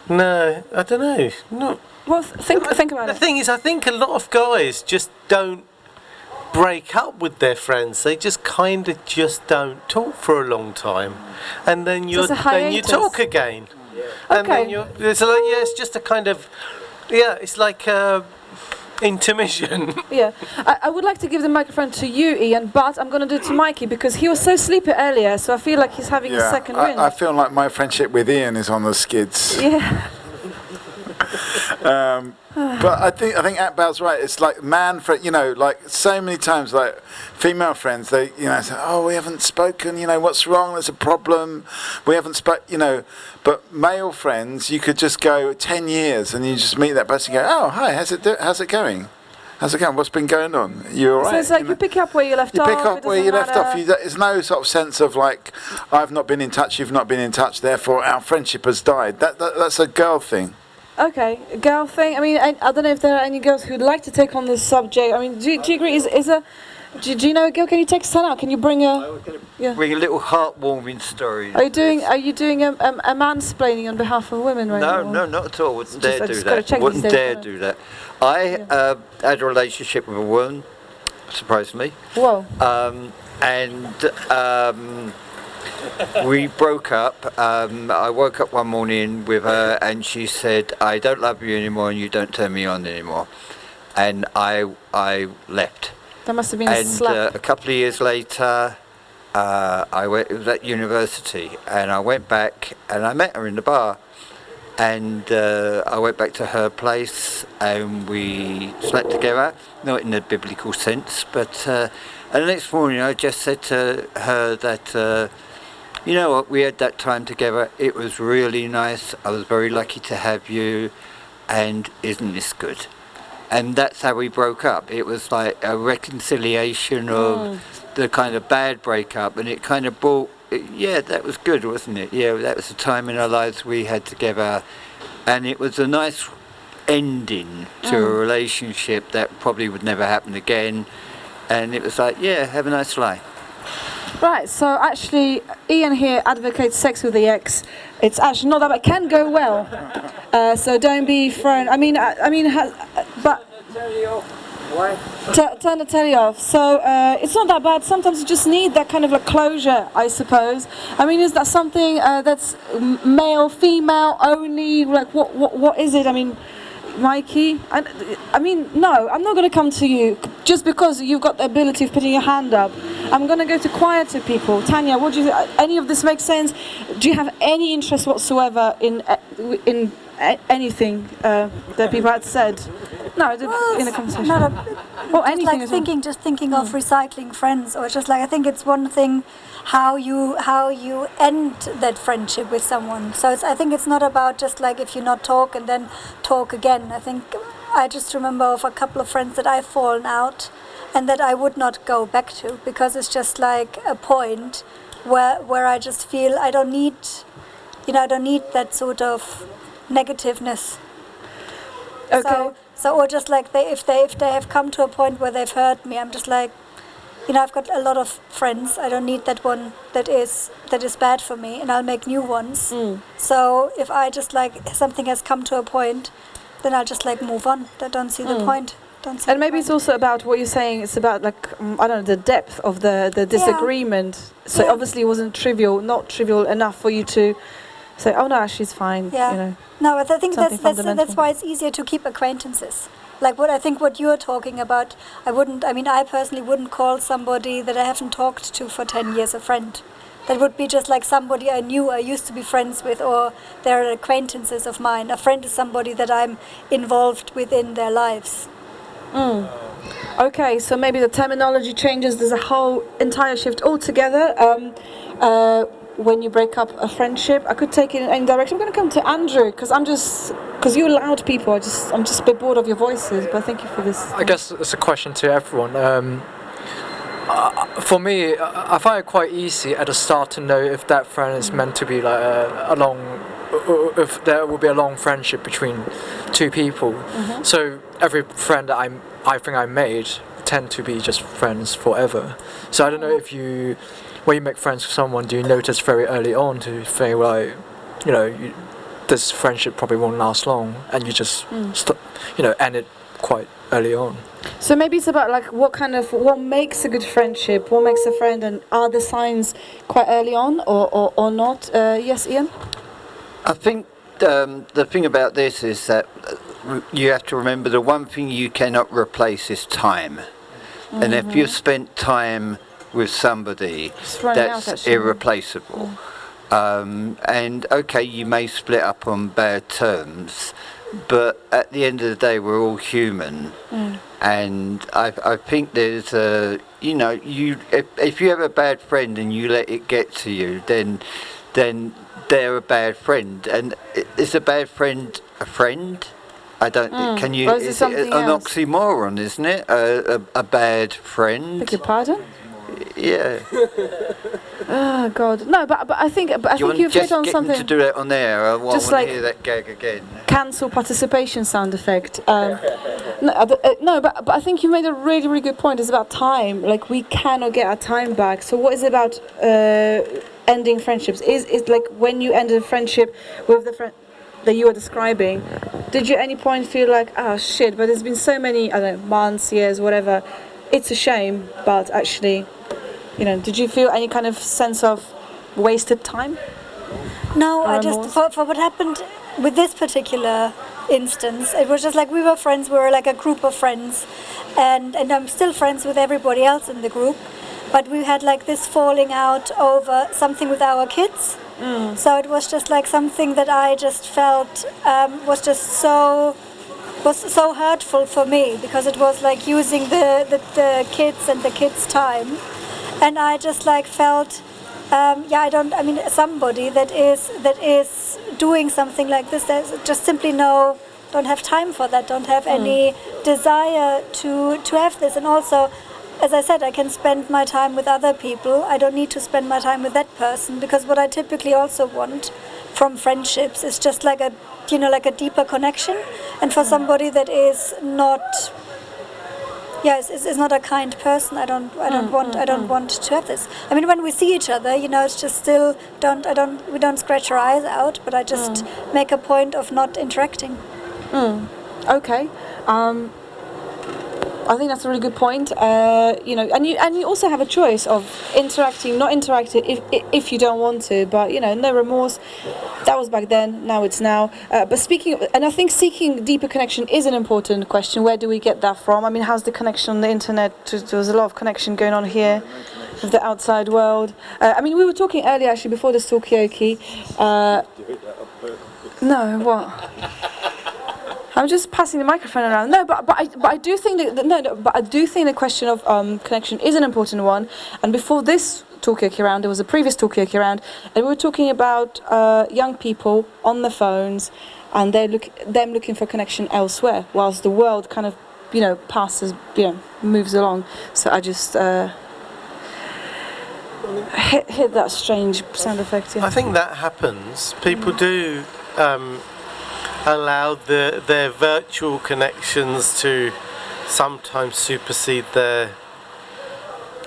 No, I don't know. Not. Well, think about The it. thing is, I think a lot of guys just don't break up with their friends. They just kind of just don't talk for a long time, and then you it's a hiatus. talk again, and then Okay. it's just a kind of it's like intermission. Yeah, I would like to give the microphone to you, Ian, but I'm going to do it to Mikey because he was so sleepy earlier, so I feel like he's having a second wind. I feel like my friendship with Ian is on the skids. Yeah. But I think Akbal's right. It's like man friend, like so many times, like female friends, they say, oh, we haven't spoken. What's wrong? There's a problem. We haven't But male friends, you could just go 10 years and you just meet that person and go, oh, hi, how's it going? How's it going? What's been going on? You all right? So it's like you pick up where you left off. You pick up where you left off. There's no sort of sense of like, I've not been in touch, you've not been in touch, therefore our friendship has died. That's a girl thing. Okay, a girl thing. I mean, I don't know if there are any girls who'd like to take on this subject. I mean, do you agree? Do you know a girl? Can you take Sana out? Can you bring a? Yeah. Bring a little heartwarming story. Are you doing a mansplaining on behalf of women right now? No, not at all. Wouldn't Just- dare I do just gotta that. check Wouldn't these days, dare don't do that. I had a relationship with a woman, surprisingly. Whoa. And we broke up. I woke up one morning with her and she said, I don't love you anymore and you don't turn me on anymore. And I left. That must have been a slap. And a couple of years later, it was at university, and I went back and I met her in the bar. And I went back to her place and we slept together, not in a biblical sense, but and the next morning I just said to her that, you know what, we had that time together, it was really nice, I was very lucky to have you, and isn't this good? And that's how we broke up. It was like a reconciliation of the kind of bad breakup, and it kind of brought, that was good, wasn't it? Yeah, that was the time in our lives we had together, and it was a nice ending to a relationship that probably would never happen again, and it was like, yeah, have a nice life. Right, so actually, Ian here advocates sex with the ex. It's actually not that bad. It can go well. So don't be thrown. But turn the telly off. So it's not that bad. Sometimes you just need that kind of a closure, I suppose. I mean, is that something that's male, female only? Like, what is it? I mean, Mikey, I mean, no, I'm not going to come to you just because you've got the ability of putting your hand up. I'm going to go to quieter people. Tanya, what do you? Any of this make sense? Do you have any interest whatsoever in anything that people had said? No, in a conversation. Or anything. Just thinking of recycling friends, or just like I think it's one thing how you end that friendship with someone. So I think it's not about just like if you not talk and then talk again. I think I just remember of a couple of friends that I've fallen out and that I would not go back to because it's just like a point where I just feel I don't need that sort of negativeness. Okay. So or just like if they have come to a point where they've hurt me, I'm just like, I've got a lot of friends. I don't need that one that is bad for me, and I'll make new ones. So if I just like something has come to a point, then I'll just like move on. I don't see the point. And maybe it's also about what you're saying. It's about like I don't know, the depth of the disagreement. So obviously it wasn't not trivial enough for you to say, oh no, she's fine. Yeah. No, but I think that's why it's easier to keep acquaintances. Like what you're talking about, I personally wouldn't call somebody that I haven't talked to for 10 years a friend. That would be just like somebody I knew, I used to be friends with, or they're acquaintances of mine. A friend is somebody that I'm involved within their lives. Okay, so maybe the terminology changes. There's a whole entire shift altogether. When you break up a friendship, I could take it in any direction. I'm going to come to Andrew because you're loud people. I'm just a bit bored of your voices. But thank you for this. I guess it's a question to everyone. For me, I find it quite easy at the start to know if that friend is meant to be like a if there will be a long friendship between two people. So every friend that I think I made tend to be just friends forever. So I don't know if when you make friends with someone, do you notice very early on to think like, this friendship probably won't last long, and you just end it quite early on. So maybe it's about like what makes a good friendship, what makes a friend, and are the signs quite early on or not? Yes, Ian? I think the thing about this is that you have to remember the one thing you cannot replace is time. And if you've spent time with somebody, that's irreplaceable. And okay, you may split up on bad terms, but at the end of the day, we're all human. And I think there's if you have a bad friend and you let it get to you, then they're a bad friend. And is a bad friend a friend? I don't. Can you? It's an oxymoron, isn't it? A bad friend. Beg your pardon? Yeah. Oh God, no, but I think you've hit on something. To do that on there. I want to hear that gag again. Cancel participation sound effect. No, but I think you made a really, really good point. It's about time. Like we cannot get our time back. So what is it about ending friendships? Is like when you ended a friendship with the friend that you were describing, did you at any point feel like, oh shit, but there's been so many, I don't know, months, years, whatever, it's a shame, but actually, did you feel any kind of sense of wasted time? No, I just, for what happened with this particular instance, it was just like we were friends, we were like a group of friends, and I'm still friends with everybody else in the group, but we had like this falling out over something with our kids. So it was just like something that I just felt was so hurtful for me, because it was like using the kids and the kids' time, and I just like felt somebody that is doing something like this, there's just simply don't have time for that, don't have any desire to have this. And also, as I said, I can spend my time with other people. I don't need to spend my time with that person, because what I typically also want from friendships is just like a deeper connection. And for somebody that is not, is not a kind person, I don't want to have this. I mean, when we see each other, it's just still we don't scratch our eyes out, but I just make a point of not interacting. Okay. I think that's a really good point. And you also have a choice of interacting, not interacting if you don't want to. But no remorse. That was back then. Now it's now. But I think seeking deeper connection is an important question. Where do we get that from? I mean, how's the connection on the internet? There's a lot of connection going on here with the outside world. We were talking earlier actually before this Talkaoke. No, what? I'm just passing the microphone around. No, but I do think the question of connection is an important one. And before this Talkaoke round, there was a previous Talkaoke round, and we were talking about young people on the phones, and them looking for connection elsewhere, whilst the world kind of passes, moves along. So I just hit that strange sound effect. Yeah. I think that happens. People do. Allow their virtual connections to sometimes supersede their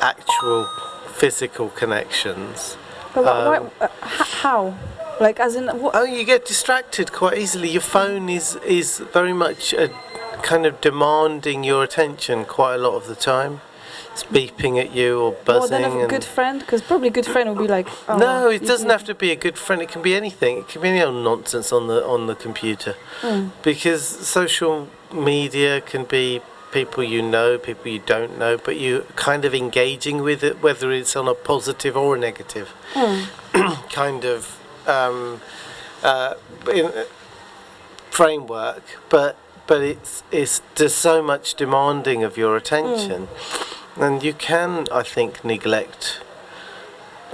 actual physical connections. But how? Like, as in what? Oh, you get distracted quite easily. Your phone is very much kind of demanding your attention quite a lot of the time. It's beeping at you or buzzing. More than a good friend, because probably a good friend will be like. Oh, no, it doesn't have to be a good friend. It can be anything. It can be any old nonsense on the computer, because social media can be people you know, people you don't know, but you're kind of engaging with it, whether it's on a positive or a negative kind of framework. But it's there's so much demanding of your attention. And you can, I think, neglect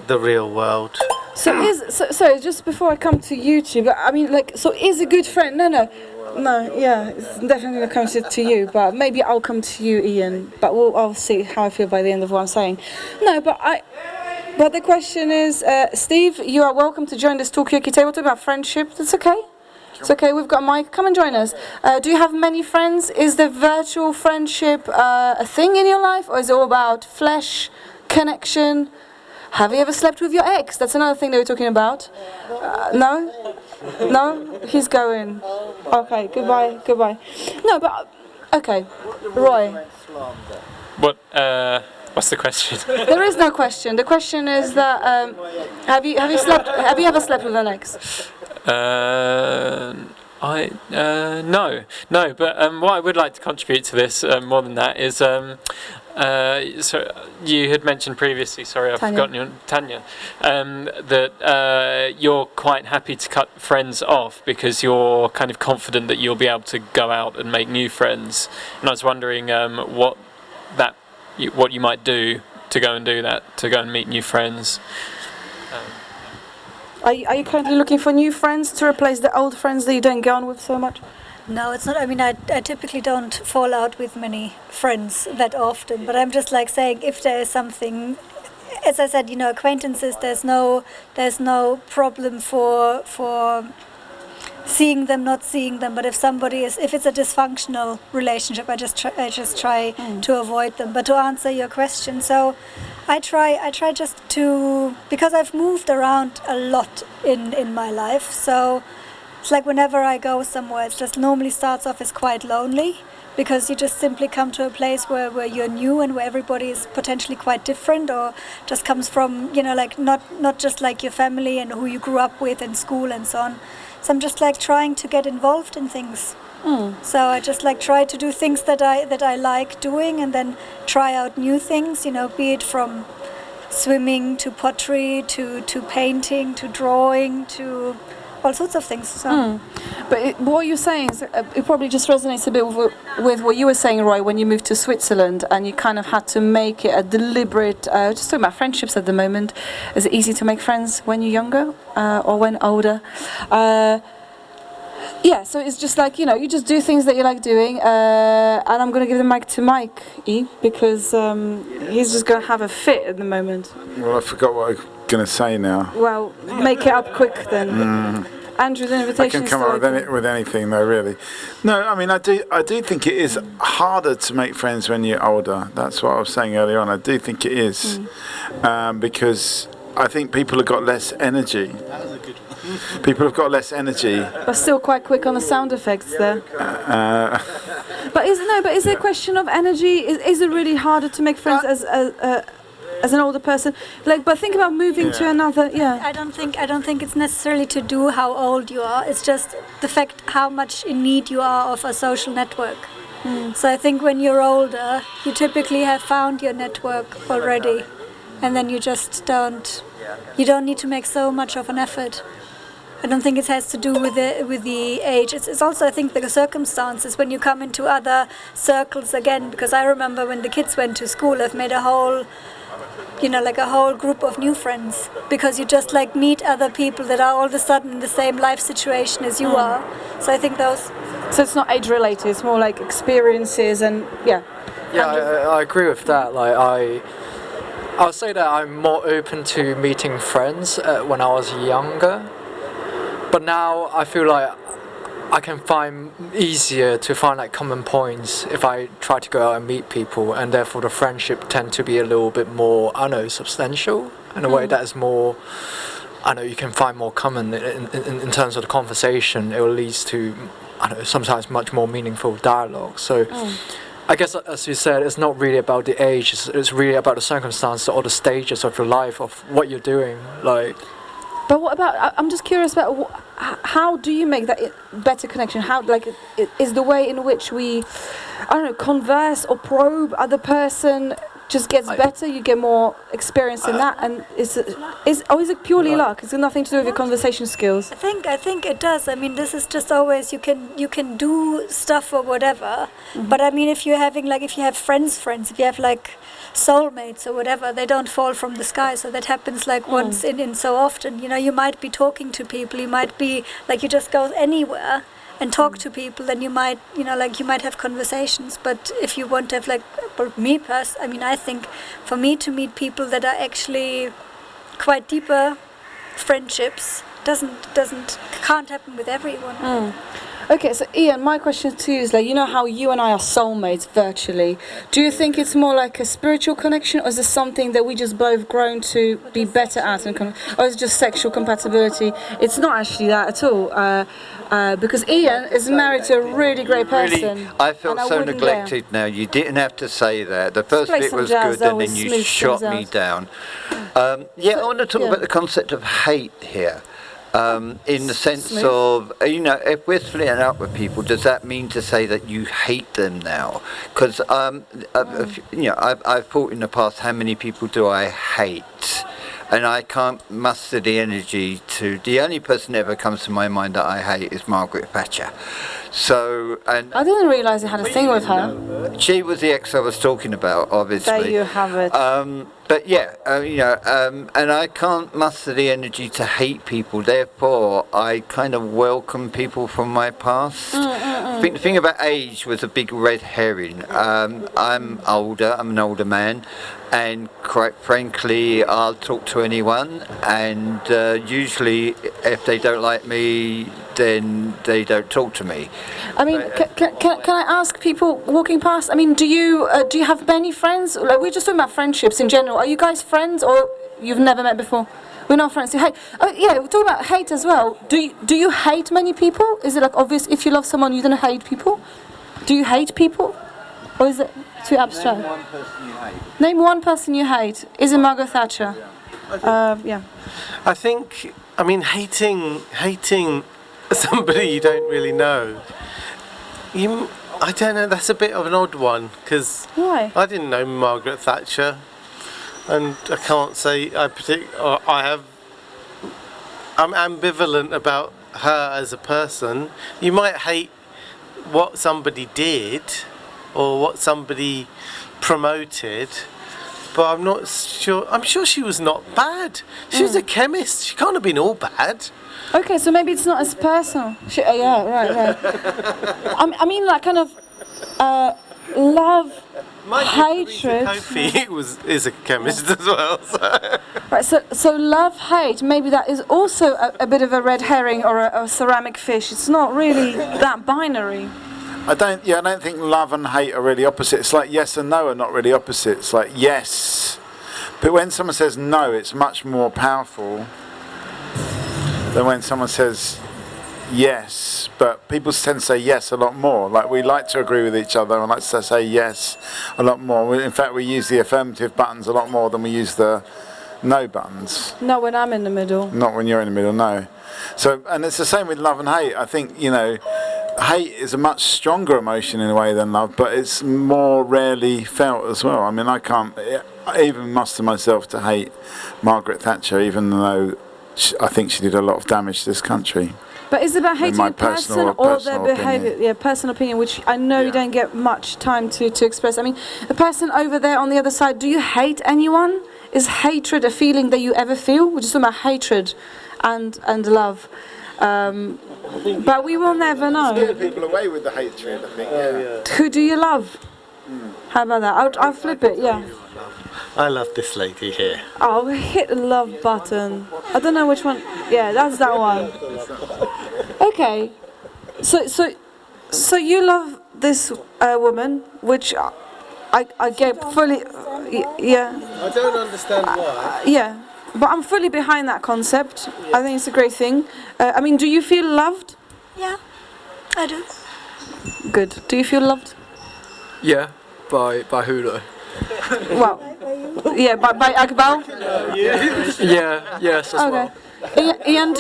the real world. So just before I come to YouTube, I mean, so is a good friend? No, yeah, it's definitely going to come to you, but maybe I'll come to you, Ian. But I'll see how I feel by the end of what I'm saying. No, but But the question is, Steve, you are welcome to join this Talkaoke table. Talk about friendship. That's okay. It's okay. We've got Mike. Come and join us. Do you have many friends? Is the virtual friendship a thing in your life, or is it all about flesh connection? Have you ever slept with your ex? That's another thing they were talking about. No? No? He's going. Okay, goodbye, goodbye. No, but, okay. Roy. What? What's the question? There is no question. The question is that, have you ever slept with an ex? No. But what I would like to contribute to this more than that is, so you had mentioned previously. Sorry, I've forgotten your Tanya. That you're quite happy to cut friends off because you're kind of confident that you'll be able to go out and make new friends. And I was wondering what you might do to go and do that, to go and meet new friends. Are you currently looking for new friends to replace the old friends that you don't get on with so much? No, it's not. I mean, I typically don't fall out with many friends that often, but I'm just like saying if there is something, as I said, acquaintances, there's no problem for seeing them, not seeing them. But if it's a dysfunctional relationship, I just try to avoid them. But to answer your question, so I try just to, because I've moved around a lot in my life, so it's like whenever I go somewhere, it just normally starts off as quite lonely, because you just simply come to a place where you're new and where everybody is potentially quite different, or just comes from, like not just like your family and who you grew up with in school and so on. So I'm just like trying to get involved in things. So I just like try to do things that I like doing, and then try out new things, be it from swimming to pottery to painting to drawing to all sorts of things. So. But what you're saying is, it probably just resonates a bit with what you were saying, Roy, when you moved to Switzerland and you kind of had to make it a deliberate, just talking about friendships at the moment, is it easy to make friends when you're younger or when older? Yeah, so it's just like, you just do things that you like doing, and I'm going to give the mic to Mike, because he's just going to have a fit at the moment. Well, I forgot what I was going to say now. Well, make it up quick then. Andrew's invitation. I can come up with anything though, really. No, I mean, I do think it is harder to make friends when you're older. That's what I was saying earlier on. I do think it is, because I think people have got less energy. That was a good one. People have got less energy. But still quite quick on the sound effects there. But is it a question of energy? Is it really harder to make friends as an older person? But think about moving to another. Yeah. I don't think it's necessarily to do how old you are. It's just the fact how much in need you are of a social network. So I think when you're older, you typically have found your network already, and then you just don't. You don't need to make so much of an effort. I don't think it has to do with the age. It's also, I think, the circumstances when you come into other circles again. Because I remember when the kids went to school, I've made a whole group of new friends, because you just like meet other people that are all of a sudden in the same life situation as you are. So I think those. So it's not age related. It's more like experiences and yeah. Yeah, I agree with that. I'll say that I'm more open to meeting friends when I was younger. But now I feel like I can find easier to find like common points if I try to go out and meet people, and therefore the friendship tend to be a little bit more, substantial in a way that is more, you can find more common in terms of the conversation. It will lead to, sometimes much more meaningful dialogue. So I guess, as you said, it's not really about the age, it's really about the circumstances or the stages of your life, of what you're doing, But what about? I'm just curious about how do you make that better connection? How is the way in which we, converse or probe other person just gets better? You get more experience in that, and is it purely luck? It's got nothing to do with your conversation skills. I think it does. I mean, this is just always you can do stuff or whatever. But I mean, if you have friends, if you have soulmates or whatever, they don't fall from the sky. So that happens once in so often. You might be talking to people. You might be you just go anywhere and talk to people, and you might you might have conversations. But if you want to have I think for me to meet people that are actually quite deeper friendships. Can't happen with everyone. Okay, so Ian, my question to you is like, you know how you and I are soulmates virtually. Do you think it's more like a spiritual connection, or is it something that we just both grown to be better at, or is it just sexual compatibility? It's not actually that at all. Because Ian is married to a really great person. Really, I felt so neglected now. You didn't have to say that. The first bit was good and then you shot me down. I want to talk about the concept of hate here. In the sense of, if we're splitting up with people, does that mean to say that you hate them now? Because, I've thought in the past, how many people do I hate? And I can't muster the energy to... The only person that ever comes to my mind that I hate is Margaret Thatcher. So, and I didn't realise you had a thing with her. She was the ex I was talking about, obviously. There you have it. But yeah, and I can't muster the energy to hate people. Therefore, I kind of welcome people from my past. I think the thing about age was a big red herring. I'm older. I'm an older man, and quite frankly, I'll talk to anyone. And usually, if they don't like me, then they don't talk to me. I mean, can I ask people walking past? I mean, do you have many friends? Like, we're just talking about friendships in general. Are you guys friends, or you've never met before? We're not friends. You hate? Oh yeah, we're talking about hate as well. Do you hate many people? Is it like obvious if you love someone you don't hate people? Do you hate people, or is it too abstract? Name one person you hate. Name one person you hate. Is it Margaret Thatcher? Yeah. I think. I mean, hating somebody you don't really know. I don't know. That's a bit of an odd one, because why? I didn't know Margaret Thatcher, and I can't say I'm ambivalent about her as a person. You might hate what somebody did or what somebody promoted, but I'm not sure. I'm sure she was not bad. She was a chemist. She can't have been all bad. Okay, so maybe it's not as personal. Yeah, right. I mean, like kind of love, hatred. Kofi is a chemist as well. So. Right, so love, hate. Maybe that is also a bit of a red herring or a ceramic fish. It's not really that binary. I don't think love and hate are really opposites. It's like yes and no are not really opposites. Like yes, but when someone says no, it's much more powerful than when someone says yes. But people tend to say yes a lot more. Like we like to agree with each other and like to say yes a lot more. In fact, we use the affirmative buttons a lot more than we use the no buttons. Not when I'm in the middle. Not when you're in the middle, no. So, and it's the same with love and hate. I think, hate is a much stronger emotion in a way than love, but it's more rarely felt as well. I mean, I can't even muster myself to hate Margaret Thatcher, even though I think she did a lot of damage to this country. But is it about hating a person or their behaviour? Yeah, personal opinion, which I know you don't get much time to express. I mean, the person over there on the other side, do you hate anyone? Is hatred a feeling that you ever feel? We're just talking about hatred and love. But we will never know. Scare people away with the hatred, I think. Yeah. Who do you love? How about that? I'll flip it, yeah. I love this lady here. Oh, hit the love button. I don't know which one. Yeah, that's that one. Okay. So you love this woman, which I get fully. Yeah. I don't understand why. Yeah. But I'm fully behind that concept. I think it's a great thing. I mean, do you feel loved? Yeah, I do. Good. Do you feel loved? Yeah. By who though? Well, yeah, by Akbal? Yeah, yes, as well. Ian,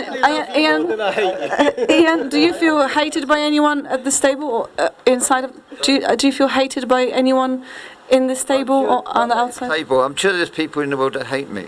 do you feel hated by anyone at the stable or inside of? Do you feel hated by anyone in the stable or on the outside? I'm sure there's people in the world that hate me.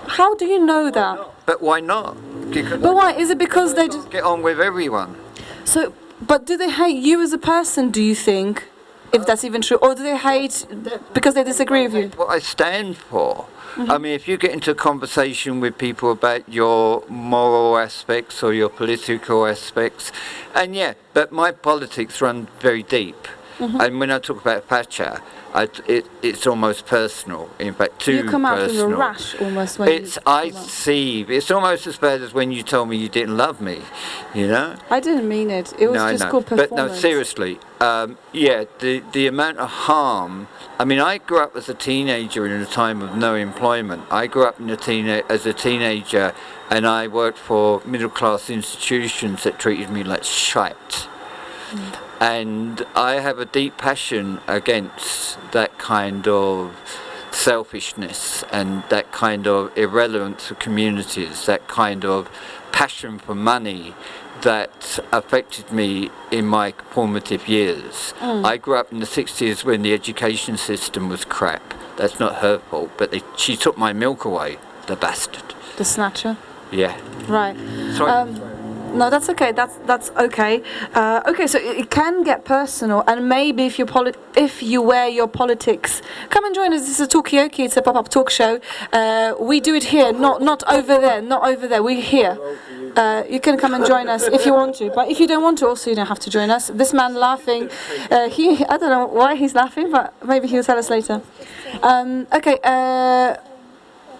How do you know that? But why not? But why? Is it because they just get on with everyone? So, but do they hate you as a person? Do you think? If that's even true, or do they hate because they disagree with you? What I stand for. I mean, if you get into a conversation with people about your moral aspects or your political aspects, and yeah, but my politics run very deep. And when I talk about Thatcher, it's almost personal. In fact, too You come out personal. with a rash almost when It's it's almost as bad as when you told me you didn't love me, you know? I didn't mean it. It was just called performance. But no, seriously, the amount of harm. I mean, I grew up as a teenager in a time of no employment. I grew up as a teenager, and I worked for middle-class institutions that treated me like shite. And I have a deep passion against that kind of selfishness and that kind of irrelevance of communities, that kind of passion for money that affected me in my formative years. I grew up in the 60s when the education system was crap. That's not her fault, but she took my milk away, the bastard. The snatcher? Yeah. Right. Sorry. No, that's okay. That's okay. Okay, so it can get personal, and maybe if you wear your politics, come and join us. This is Talkaoke. It's a pop-up talk show. We do it here, not over there. Not over there. We're here. You can come and join us if you want to, but if you don't want to, also you don't have to join us. This man laughing, I don't know why he's laughing, but maybe he'll tell us later. Okay,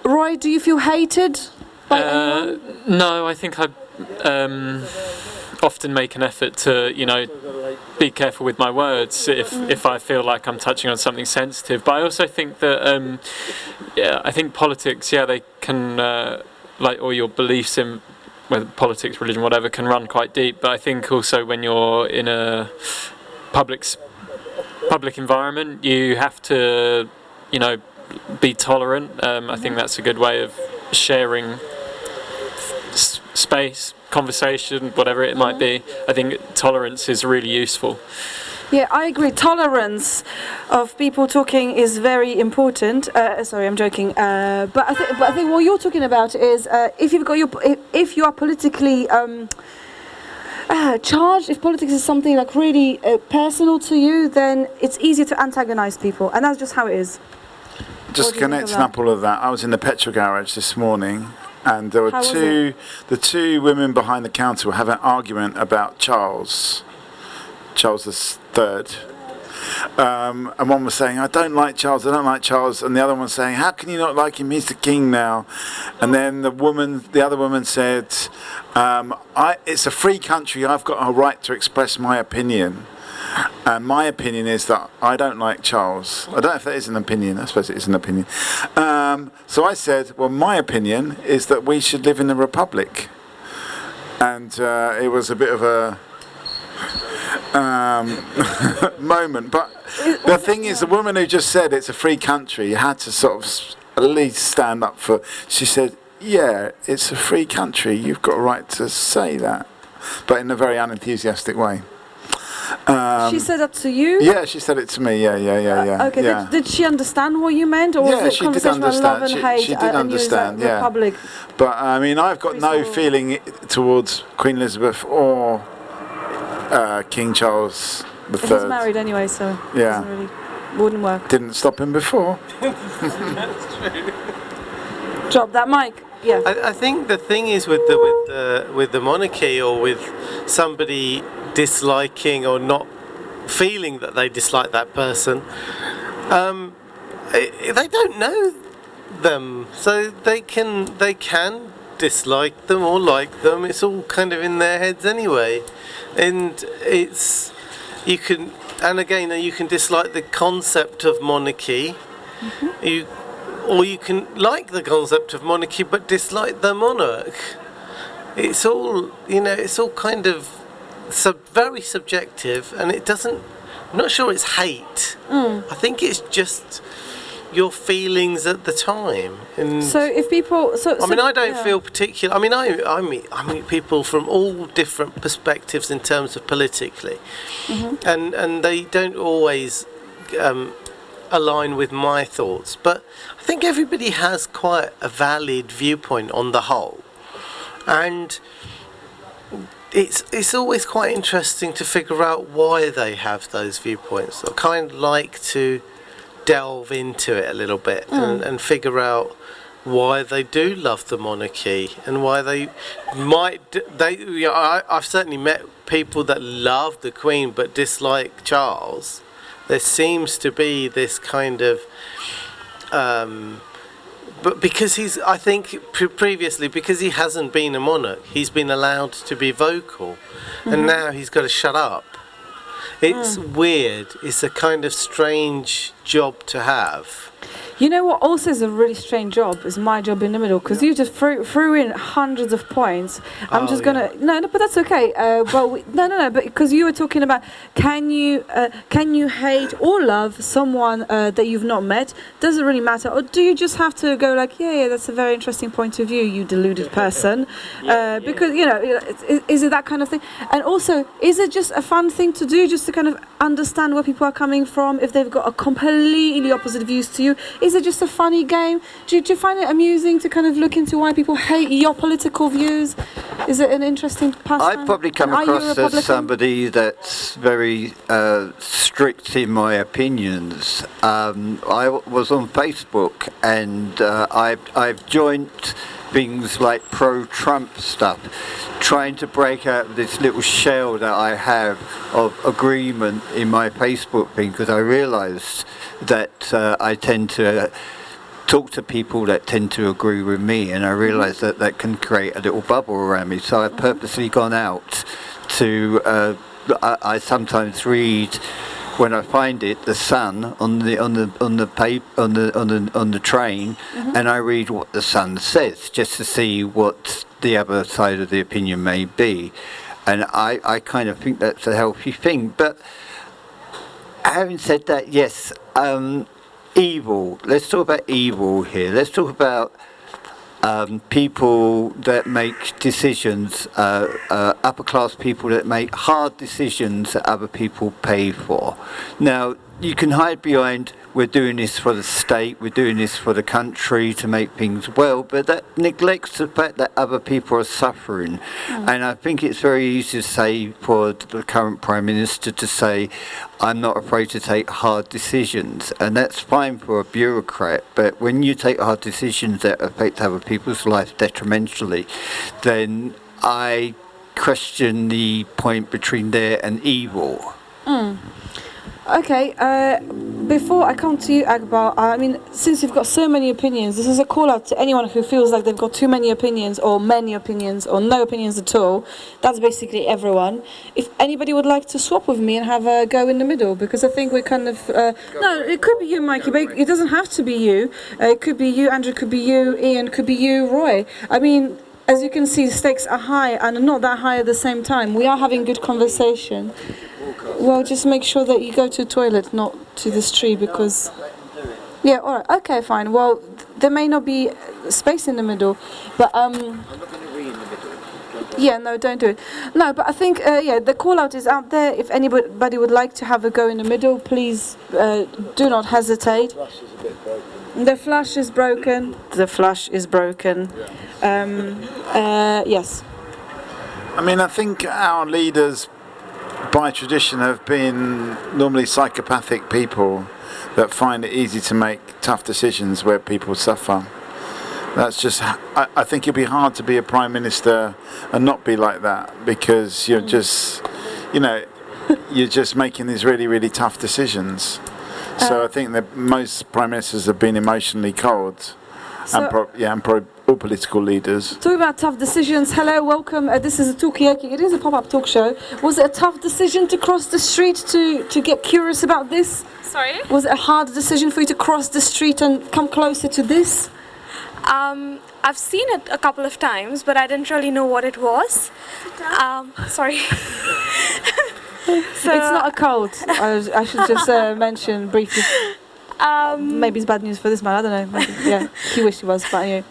Roy, do you feel hated by anyone? No, I think I often make an effort to, be careful with my words if I feel like I'm touching on something sensitive. But I also think that, I think politics, they can, or your beliefs in whether politics, religion, whatever, can run quite deep. But I think also when you're in a public environment, you have to, be tolerant. I think that's a good way of sharing space, conversation, whatever it might be. I think tolerance is really useful. Yeah, I agree. Tolerance of people talking is very important. Sorry, I'm joking. But I think what you're talking about is if you are politically charged, if politics is something like really personal to you, then it's easier to antagonize people, and that's just how it is. Just connecting up all of that, I was in the petrol garage this morning, and there were the two women behind the counter were having an argument about Charles III. And one was saying, I don't like Charles, and the other one was saying, how can you not like him, he's the king now. And then the other woman said, it's a free country, I've got a right to express my opinion. And my opinion is that I don't like Charles. I don't know if that is an opinion. I suppose it is an opinion. So I said, well, my opinion is that we should live in a republic. And it was a bit of a moment. But the thing is, the woman who just said it's a free country had to sort of at least stand up for... She said, yeah, it's a free country. You've got a right to say that. But in a very unenthusiastic way. She said that to you? Yeah, she said it to me. Yeah. Okay. Yeah. Did she understand what you meant, or was it she did conversation about love understand. and hate? She did understand. Yeah. Republic? But I mean, I've got no feeling towards Queen Elizabeth or King Charles III. He's married anyway, so yeah, it really wouldn't work. Didn't stop him before. That's true. Drop that mic. Yeah. I think the thing is with the monarchy, or with somebody disliking or not feeling that they dislike that person, they don't know them, so they can dislike them or like them. It's all kind of in their heads anyway, and you can dislike the concept of monarchy. Or you can like the concept of monarchy but dislike the monarch. It's all kind of very subjective, and it doesn't... I'm not sure it's hate. I think it's just your feelings at the time. And so if people... I don't feel particular... I meet people from all different perspectives in terms of politically. And they don't always... align with my thoughts, but I think everybody has quite a valid viewpoint on the whole, and it's always quite interesting to figure out why they have those viewpoints. I kind of like to delve into it a little bit and figure out why they do love the monarchy and why they might. I've certainly met people that love the Queen but dislike Charles. there seems to be this kind of but because I think previously, because he hasn't been a monarch, he's been allowed to be vocal, and now he's got to shut up. It's weird. It's a kind of strange job to have. You know what also is a really strange job is my job in the middle, because you just threw in hundreds of points. I'm just gonna no, but that's okay. But no, but because you were talking about can you hate or love someone that you've not met? Does it really matter, or do you just have to go like, yeah, that's a very interesting point of view, you deluded person? Because is it that kind of thing? And also, is it just a fun thing to do, just to kind of understand where people are coming from if they've got a completely opposite views to you? Is it just a funny game? Do you find it amusing to kind of look into why people hate your political views? Is it an interesting pastime? I probably come across as somebody that's very strict in my opinions. I was on Facebook, and I've joined things like pro-Trump stuff, trying to break out of this little shell that I have of agreement in my Facebook thing, because I realised that I tend to talk to people that tend to agree with me, and I realise that that can create a little bubble around me. So I've purposely gone out to. I sometimes read, when I find it, the Sun on the train, and I read what the Sun says just to see what the other side of the opinion may be, and I kind of think that's a healthy thing. But having said that, yes, evil. Let's talk about evil here. Let's talk about people that make decisions, upper class people that make hard decisions that other people pay for. Now, you can hide behind, we're doing this for the state, we're doing this for the country to make things well, but that neglects the fact that other people are suffering. And I think it's very easy to say for the current Prime Minister to say, I'm not afraid to take hard decisions, and that's fine for a bureaucrat, but when you take hard decisions that affect other people's lives detrimentally, then I question the point between there and evil. Okay, before I come to you, Akbar, I mean, since you've got so many opinions, this is a call out to anyone who feels like they've got too many opinions, or many opinions, or no opinions at all. That's basically everyone. If anybody would like to swap with me and have a go in the middle, because I think we kind of... no, it could be you, Mikey, but it doesn't have to be you. It could be you, Andrew, could be you, Ian, could be you, Roy. I mean, as you can see, stakes are high and not that high at the same time. We are having good conversation. Well, just make sure that you go to the toilet, not to this tree, because... Yeah, all right, okay, fine. Well, there may not be space in the middle, but... I'm not going to wee in the middle. Yeah, no, don't do it. No, but I think, the call-out is out there. If anybody would like to have a go in the middle, please do not hesitate. The flush is broken. The flush is broken. Yes. I mean, I think our leaders, by tradition, have been normally psychopathic people that find it easy to make tough decisions where people suffer. That's just, I think it'd be hard to be a Prime Minister and not be like that, because you're just, you're just making these really, really tough decisions. So I think that most Prime Ministers have been emotionally cold, and pro all political leaders. Talking about tough decisions, hello, welcome. This is a Talkaoke. It is a pop-up talk show. Was it a tough decision to cross the street to get curious about this? Sorry? Was it a hard decision for you to cross the street and come closer to this? I've seen it a couple of times, but I didn't really know what it was. Sorry. It's not a cold. I should just mention briefly. Maybe it's bad news for this man, I don't know. Maybe, yeah, he wished he was, but anyway.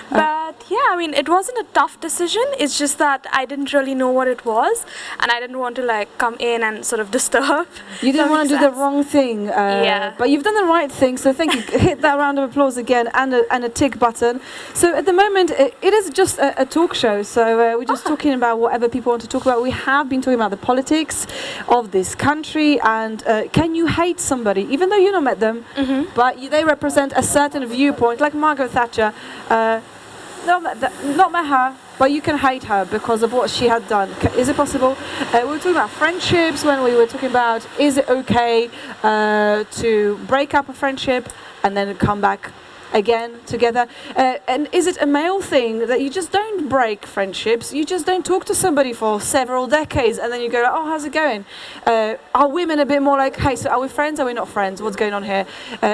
But yeah, I mean, it wasn't a tough decision. It's just that I didn't really know what it was, and I didn't want to come in and sort of disturb. You didn't want to do the wrong thing. Yeah. But you've done the right thing, so thank you. Hit that round of applause again and a tick button. So at the moment, it is just a talk show. So we're just talking about whatever people want to talk about. We have been talking about the politics of this country, and can you hate somebody, even though you've not met them, but they represent a certain viewpoint, like Margaret Thatcher. Not met her, but you can hate her because of what she had done. Is it possible? We were talking about friendships when we were talking about, is it okay to break up a friendship and then come back again together, and is it a male thing that you just don't break friendships, you just don't talk to somebody for several decades and then you go, oh, how's it going? Are women a bit more like, hey, so are we friends, are we not friends, what's going on here?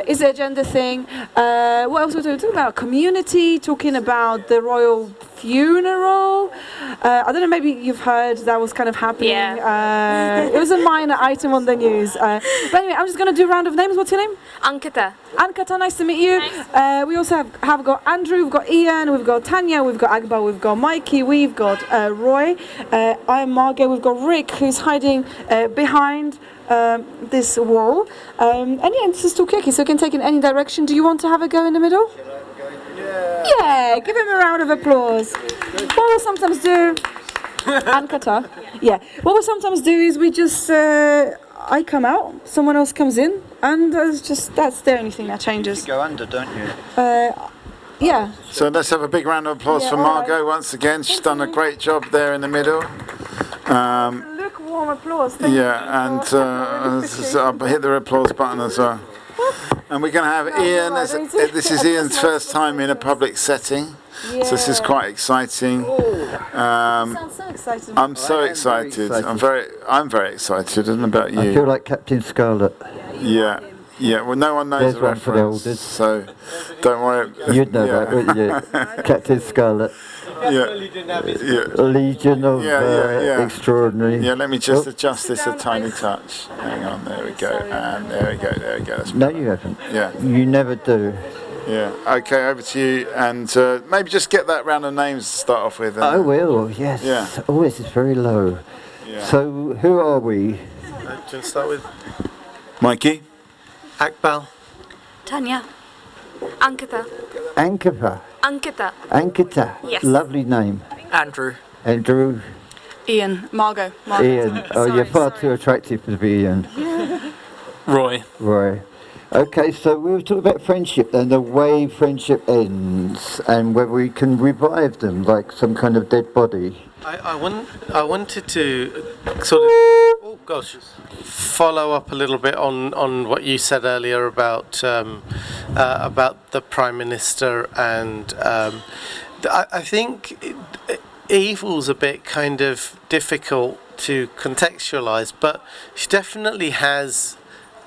Is it a gender thing? What else were we talking about? Community, talking about the royal funeral. I don't know, maybe you've heard that was kind of happening. It was a minor item on the news. But anyway, I'm just going to do a round of names. What's your name? Ankita. Ankita, nice to meet you. We also have got Andrew, we've got Ian, we've got Tanya, we've got Agba, we've got Mikey, we've got Roy. I'm Margot, we've got Rick, who's hiding behind this wall. And yeah, this is Talkaoke, so we can take in any direction. Do you want to have a go in the middle? Yeah, give him a round of applause. What we'll sometimes do, Ankita, yeah, what we'll sometimes do is we just, I come out, someone else comes in, and that's the only thing that changes. You go under, don't you? Yeah. So let's have a big round of applause for Margot once again. She's done a great job there in the middle. Lukewarm applause. Thank and I'll hit the applause button as well. And we're going to have Ian. This is Ian's first time in a public setting, so this is quite exciting. Sounds so exciting. I'm so excited. I'm very excited. I don't know about you. I feel like Captain Scarlet. Yeah. Yeah, well, no one knows There's the one for the reference, elders. so don't worry. You'd know that, wouldn't you? Captain Scarlet. Legion of Extraordinary. Yeah, let me just adjust this a tiny touch. Hang on, there we go, and there we go. That's no, you haven't. Yeah. You never do. Yeah. Okay, over to you, and maybe just get that round of names to start off with. I will. Yes. Yeah. Oh, this is very low. Yeah. So, who are we? Do you want to start with Mikey? Akbal. Tanya. Ankita. Ankita. Yes. Lovely name. Andrew. Ian. Margot. Ian. Oh, you're far too attractive to be Ian. Roy. Okay, so we were talking about friendship and the way friendship ends and whether we can revive them like some kind of dead body. I wanted to sort of follow up a little bit on what you said earlier about the Prime Minister, and I think evil's a bit kind of difficult to contextualise, but she definitely has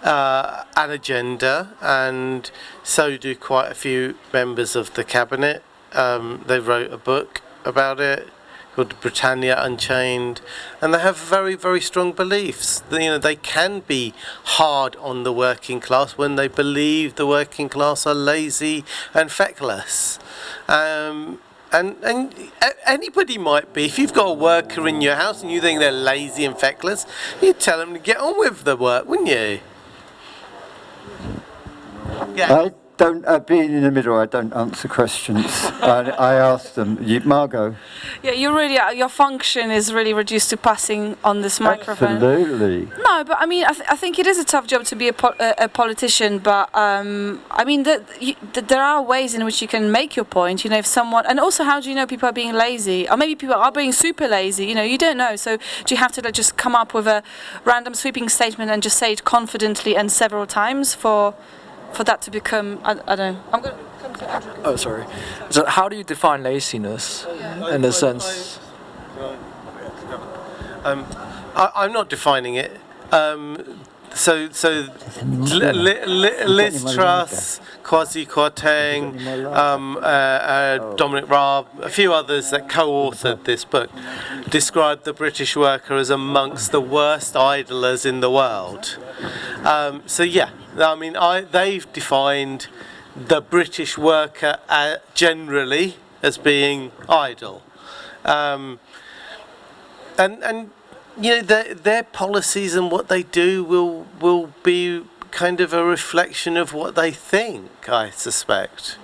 an agenda, and so do quite a few members of the cabinet. They wrote a book about it called Britannia Unchained, and they have very, very strong beliefs. They can be hard on the working class when they believe the working class are lazy and feckless. And anybody might be. If you've got a worker in your house and you think they're lazy and feckless, you'd tell them to get on with the work, wouldn't you? Yeah. Being in the middle, I don't answer questions. I ask them. Margot. Yeah, your function is really reduced to passing on this microphone. Absolutely. No, but I mean, I think it is a tough job to be a politician. But I mean, there are ways in which you can make your point. If someone, and also, how do you know people are being lazy, or maybe people are being super lazy? You don't know. So do you have to just come up with a random sweeping statement and just say it confidently and several times for that to become, I don't know. I'm going to come to Andrew. Oh, sorry. So how do you define laziness in a sense? I'm not defining it. So Liz Truss, Kwasi Kwarteng, Dominic Raab, a few others that co-authored this book, described the British worker as amongst the worst idlers in the world. They've defined the British worker generally as being idle, and their policies and what they do will be kind of a reflection of what they think, I suspect.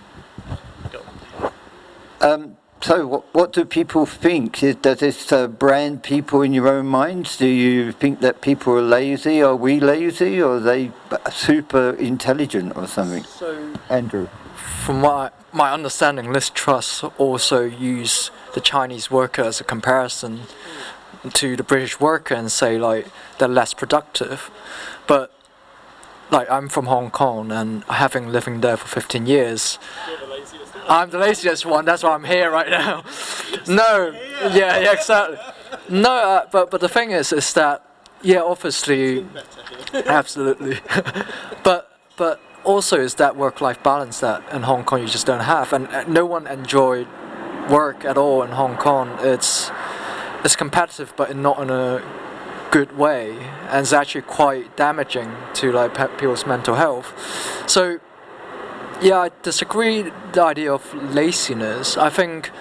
So what do people think? Does this brand people in your own minds? Do you think that people are lazy? Are we lazy? Or are they super intelligent or something? So, Andrew? from my understanding, Liz Truss also used the Chinese worker as a comparison to the British worker and say like they're less productive. But like I'm from Hong Kong and having living there for 15 years, I'm the laziest one. That's why I'm here right now. No, yeah, exactly. No, but the thing is that obviously, absolutely, but also is that work-life balance that in Hong Kong you just don't have, and no one enjoyed work at all in Hong Kong. It's competitive, but not in a good way, and it's actually quite damaging to like people's mental health. So yeah, I disagree with the idea of laziness. I think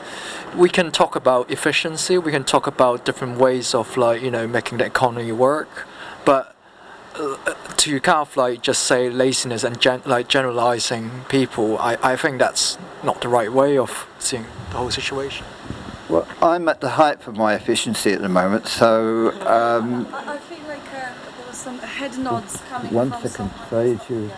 we can talk about efficiency, we can talk about different ways of like, making the economy work, but to kind of like just say laziness and generalizing people, I think that's not the right way of seeing the whole situation. Well, I'm at the height of my efficiency at the moment, so I feel like there was some head nods coming one from second, someone. sorry to...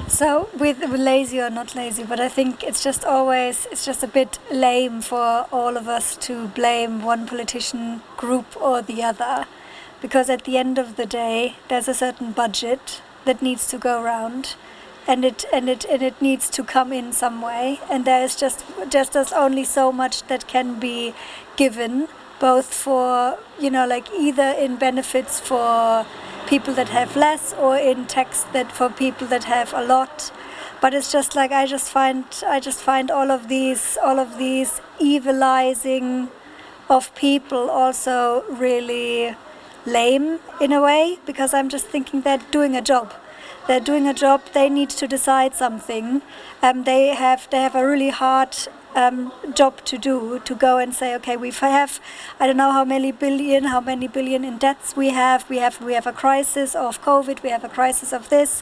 So with lazy or not lazy, but I think it's just a bit lame for all of us to blame one politician group or the other, because at the end of the day there's a certain budget that needs to go around, and it needs to come in some way, and there is just there's only so much that can be given, both for like either in benefits for people that have less or in tax that for people that have a lot. But it's just like I just find all of these evilizing of people also really lame in a way, because I'm just thinking they're doing a job. They need to decide something. They have a really hard job to do, to go and say, okay, we have I don't know how many billion in debts we have a crisis of COVID, we have a crisis of this,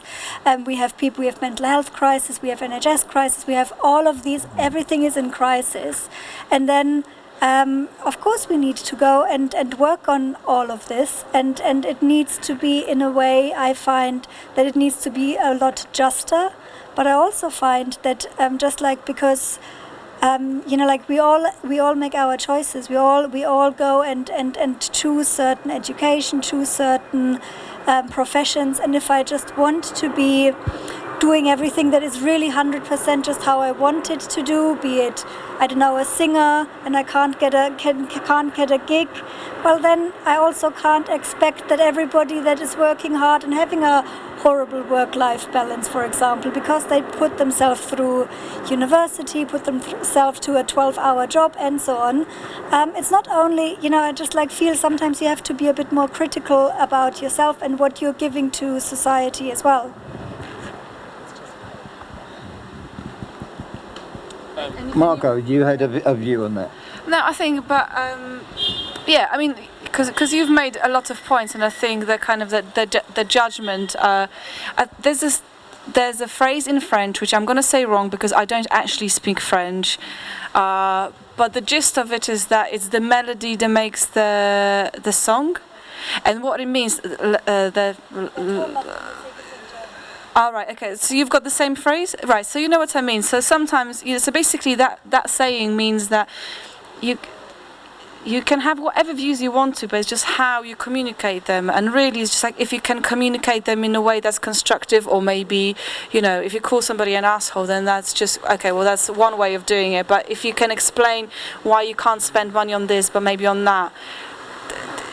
we have mental health crisis, we have NHS crisis, we have all of these, everything is in crisis, and then of course we need to go and work on all of this, and it needs to be in a way, I find that it needs to be a lot juster, but I also find that just like because like we all make our choices. We all go and choose certain education, choose certain professions. And if I just want to be doing everything that is really 100% just how I want it to do, be it I don't know, a singer, and I can't get a gig, well then I also can't expect that everybody that is working hard and having a horrible work-life balance, for example, because they put themselves through university, put themselves to a 12-hour job and so on. It's not only, I just like feel sometimes you have to be a bit more critical about yourself and what you're giving to society as well. Margot, you had a view on that? No, I think, but yeah, I mean, because you've made a lot of points, and I think the kind of the judgment. There's a phrase in French which I'm gonna say wrong because I don't actually speak French, but the gist of it is that it's the melody that makes the song, and what it means. All right, okay, so you've got the same phrase? Right, so you know what I mean. So sometimes, so basically that saying means that you can have whatever views you want to, but it's just how you communicate them. And really, it's just like if you can communicate them in a way that's constructive, or maybe, if you call somebody an asshole, then that's just, okay, well, that's one way of doing it. But if you can explain why you can't spend money on this, but maybe on that,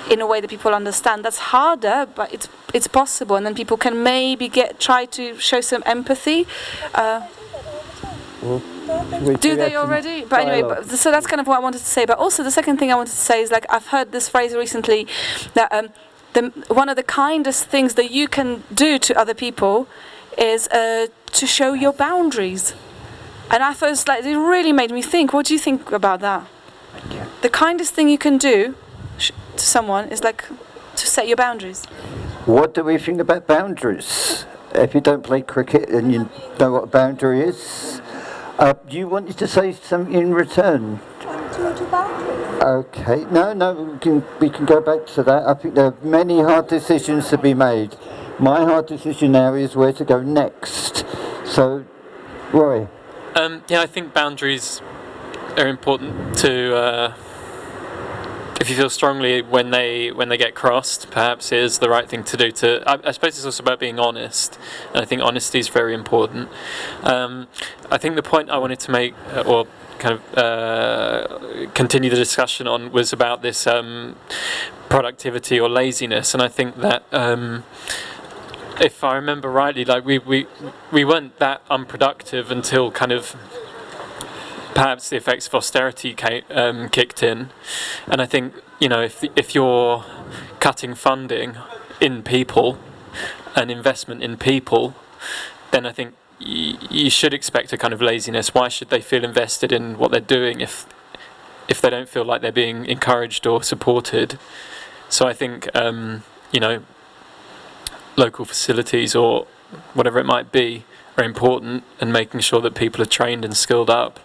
in a way that people understand, that's harder, but it's possible, and then people can maybe try to show some empathy. Do they already? But anyway, so that's kind of what I wanted to say. But also the second thing I wanted to say is, like, I've heard this phrase recently that one of the kindest things that you can do to other people is to show your boundaries. And I thought it really made me think. What do you think about that? The kindest thing you can do to someone is like to set your boundaries. What do we think about boundaries? If you don't play cricket and you know what a boundary is, you wanted to say something in return. To boundaries. Okay, no, we can go back to that. I think there are many hard decisions to be made. My hard decision now is where to go next. So Roy? Yeah, I think boundaries are important to. If you feel strongly when they get crossed, perhaps it is the right thing to do. I suppose it's also about being honest, and I think honesty is very important. I think the point I wanted to make, or kind of continue the discussion on, was about this productivity or laziness, and I think that. If I remember rightly, like we weren't that unproductive until kind of perhaps the effects of austerity kicked in, and I think if you're cutting funding in people and investment in people, then I think you should expect a kind of laziness. Why should they feel invested in what they're doing if they don't feel like they're being encouraged or supported? So I think local facilities or whatever it might be are important, and making sure that people are trained and skilled up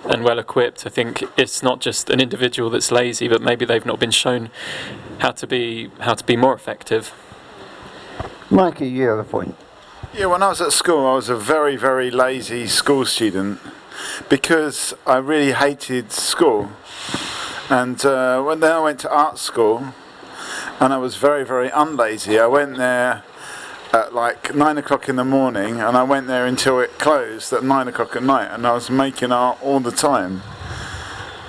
and well equipped. I think it's not just an individual that's lazy, but maybe they've not been shown how to be more effective. Mikey, you have a point. Yeah, when I was at school, I was a very, very lazy school student because I really hated school. And when then I went to art school, and I was very, very unlazy. I went there at like 9 o'clock in the morning, and I went there until it closed at 9 o'clock at night, and I was making art all the time.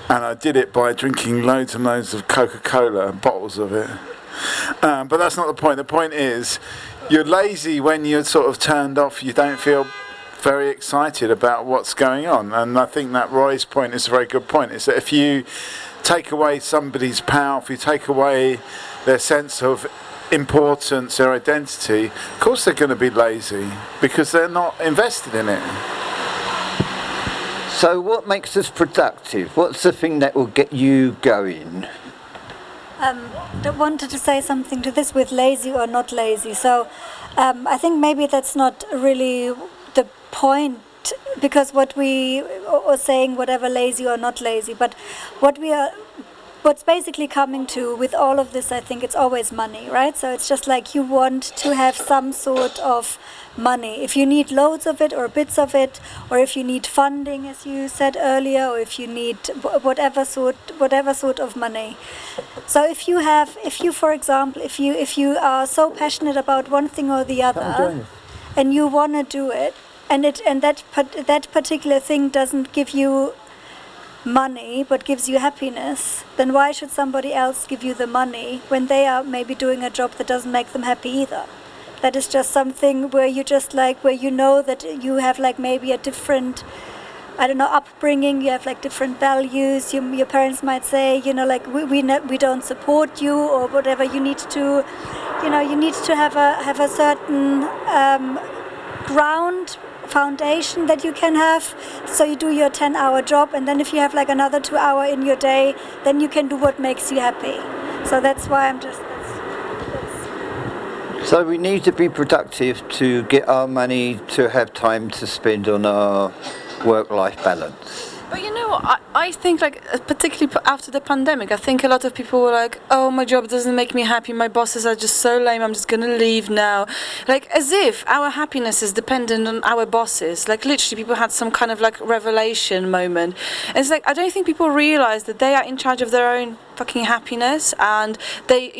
And I did it by drinking loads and loads of Coca-Cola, bottles of it. But that's not the point. The point is, you're lazy when you're sort of turned off, you don't feel very excited about what's going on. And I think that Roy's point is a very good point. Is that if you take away somebody's power, if you take away their sense of importance, their identity, of course they're going to be lazy because they're not invested in it. So what makes us productive? What's the thing that will get you going? I wanted to say something to this with lazy or not lazy. So I think maybe that's not really the point, because what we are saying, whatever lazy or not lazy, but what's basically coming to with all of this, I think it's always money, right? So it's just like you want to have some sort of money. If you need loads of it or bits of it, or if you need funding, as you said earlier, or if you need whatever sort of money. So if you for example, if you are so passionate about one thing or the other, and you want to do it, and that particular thing doesn't give you money but gives you happiness, then why should somebody else give you the money when they are maybe doing a job that doesn't make them happy either? That is just something where you just like, where you know that you have like maybe a different, I don't know, upbringing, you have like different values, your parents might say, like we don't support you or whatever. You need to have a certain ground foundation that you can have, so you do your 10-hour job, and then if you have like another 2 hour in your day, then you can do what makes you happy. So that's why I'm just So we need to be productive to get our money to have time to spend on our work-life balance. But I think like particularly after the pandemic, I think a lot of people were like, oh, my job doesn't make me happy, my bosses are just so lame, I'm just gonna leave now. Like as if our happiness is dependent on our bosses. Like literally people had some kind of like revelation moment. And it's like I don't think people realize that they are in charge of their own fucking happiness, and they,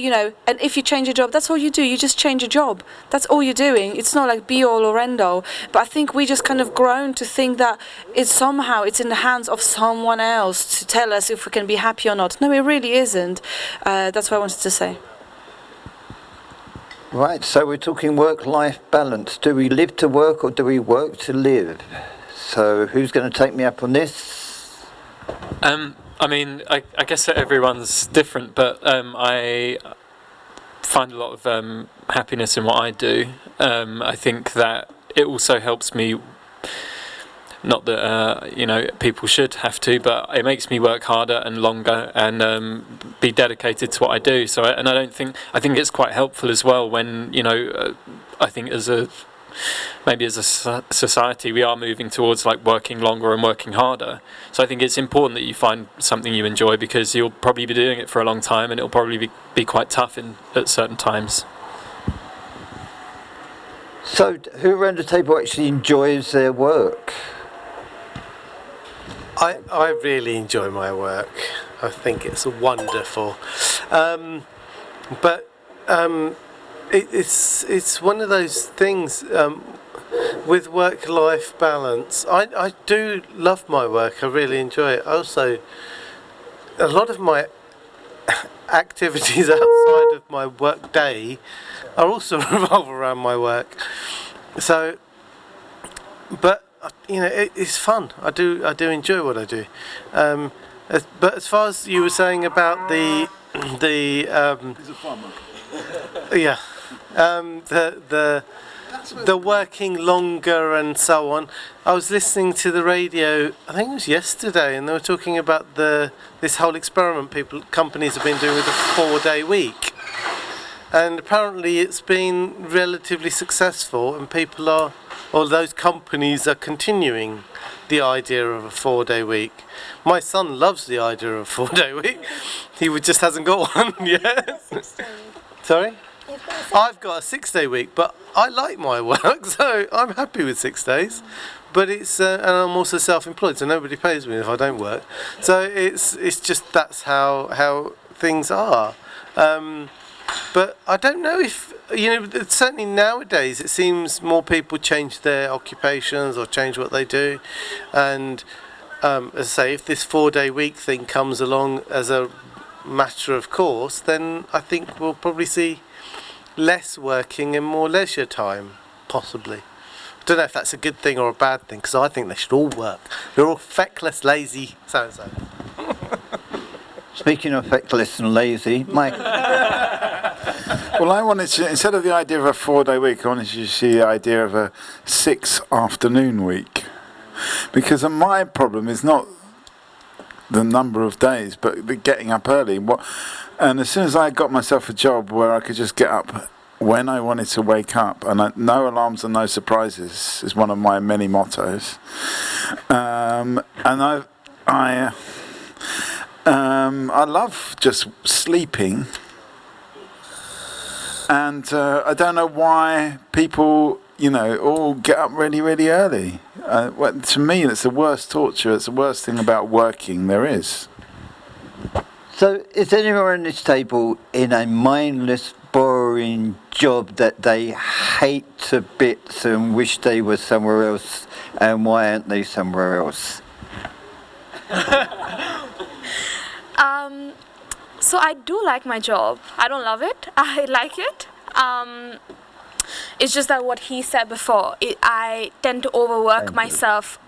and if you change a job, that's all you do, you just change a job, that's all you're doing. It's not like be all or end all. But I think we just kind of grown to think that it's in the hands of someone else to tell us if we can be happy or not. No, it really isn't. That's what I wanted to say. Right, so we're talking work-life balance. Do we live to work or do we work to live? So who's going to take me up on this? I mean, I guess that everyone's different, but I find a lot of happiness in what I do. I think that it also helps me, not that people should have to, but it makes me work harder and longer and be dedicated to what I do. So, I think it's quite helpful as well when I think as a society we are moving towards like working longer and working harder. So I think it's important that you find something you enjoy, because you'll probably be doing it for a long time and it'll probably be quite tough at certain times. So, who around the table actually enjoys their work? I really enjoy my work. I think it's wonderful. But it's one of those things with work-life balance. I do love my work. I really enjoy it. Also, a lot of my activities outside of my work day are also revolve around my work. So, but you know, it's fun. I do enjoy what I do. But as far as you were saying about the yeah, the working longer and so on. I was listening to the radio, I think it was yesterday, and they were talking about this whole experiment companies have been doing with a 4-day week. And apparently it's been relatively successful, and those companies are continuing the idea of a 4-day week. My son loves the idea of a 4-day week. He just hasn't got one yet. Sorry? I've got a 6-day week, but I like my work, so I'm happy with 6 days. But it's and I'm also self-employed, so nobody pays me if I don't work. So it's just that's how things are. But I don't know if, certainly nowadays it seems more people change their occupations or change what they do. And as I say, if this 4-day week thing comes along as a matter of course, then I think we'll probably see less working and more leisure time, possibly. I don't know if that's a good thing or a bad thing, because I think they should all work. They're all feckless, lazy, so-and-so. Speaking of feckless and lazy, Mike. Well, I wanted to, instead of the idea of a 4-day week, I wanted to see the idea of a 6-afternoon week. Because my problem is not the number of days, but the getting up early. And as soon as I got myself a job where I could just get up when I wanted to wake up, and no alarms and no surprises is one of my many mottos. And I love just sleeping, and I don't know why people, all get up really, really early. To me, it's the worst torture. It's the worst thing about working there is. So, is anyone around this table in a mindless, boring job that they hate to bits and wish they were somewhere else, and why aren't they somewhere else? So I do like my job. I don't love it. I like it. It's just that what he said before, I tend to overwork myself.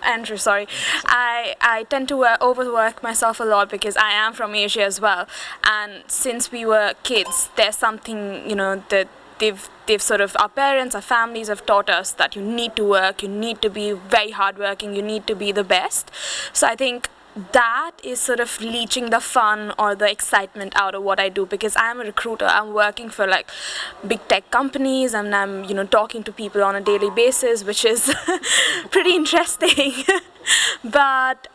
Andrew, sorry. I tend to overwork myself a lot because I am from Asia as well. And since we were kids, there's something, that they've sort of, our parents, our families have taught us that you need to work, you need to be very hardworking, you need to be the best. So I think that is sort of leeching the fun or the excitement out of what I do, because I'm a recruiter. I'm working for like big tech companies, and I'm talking to people on a daily basis, which is pretty interesting. But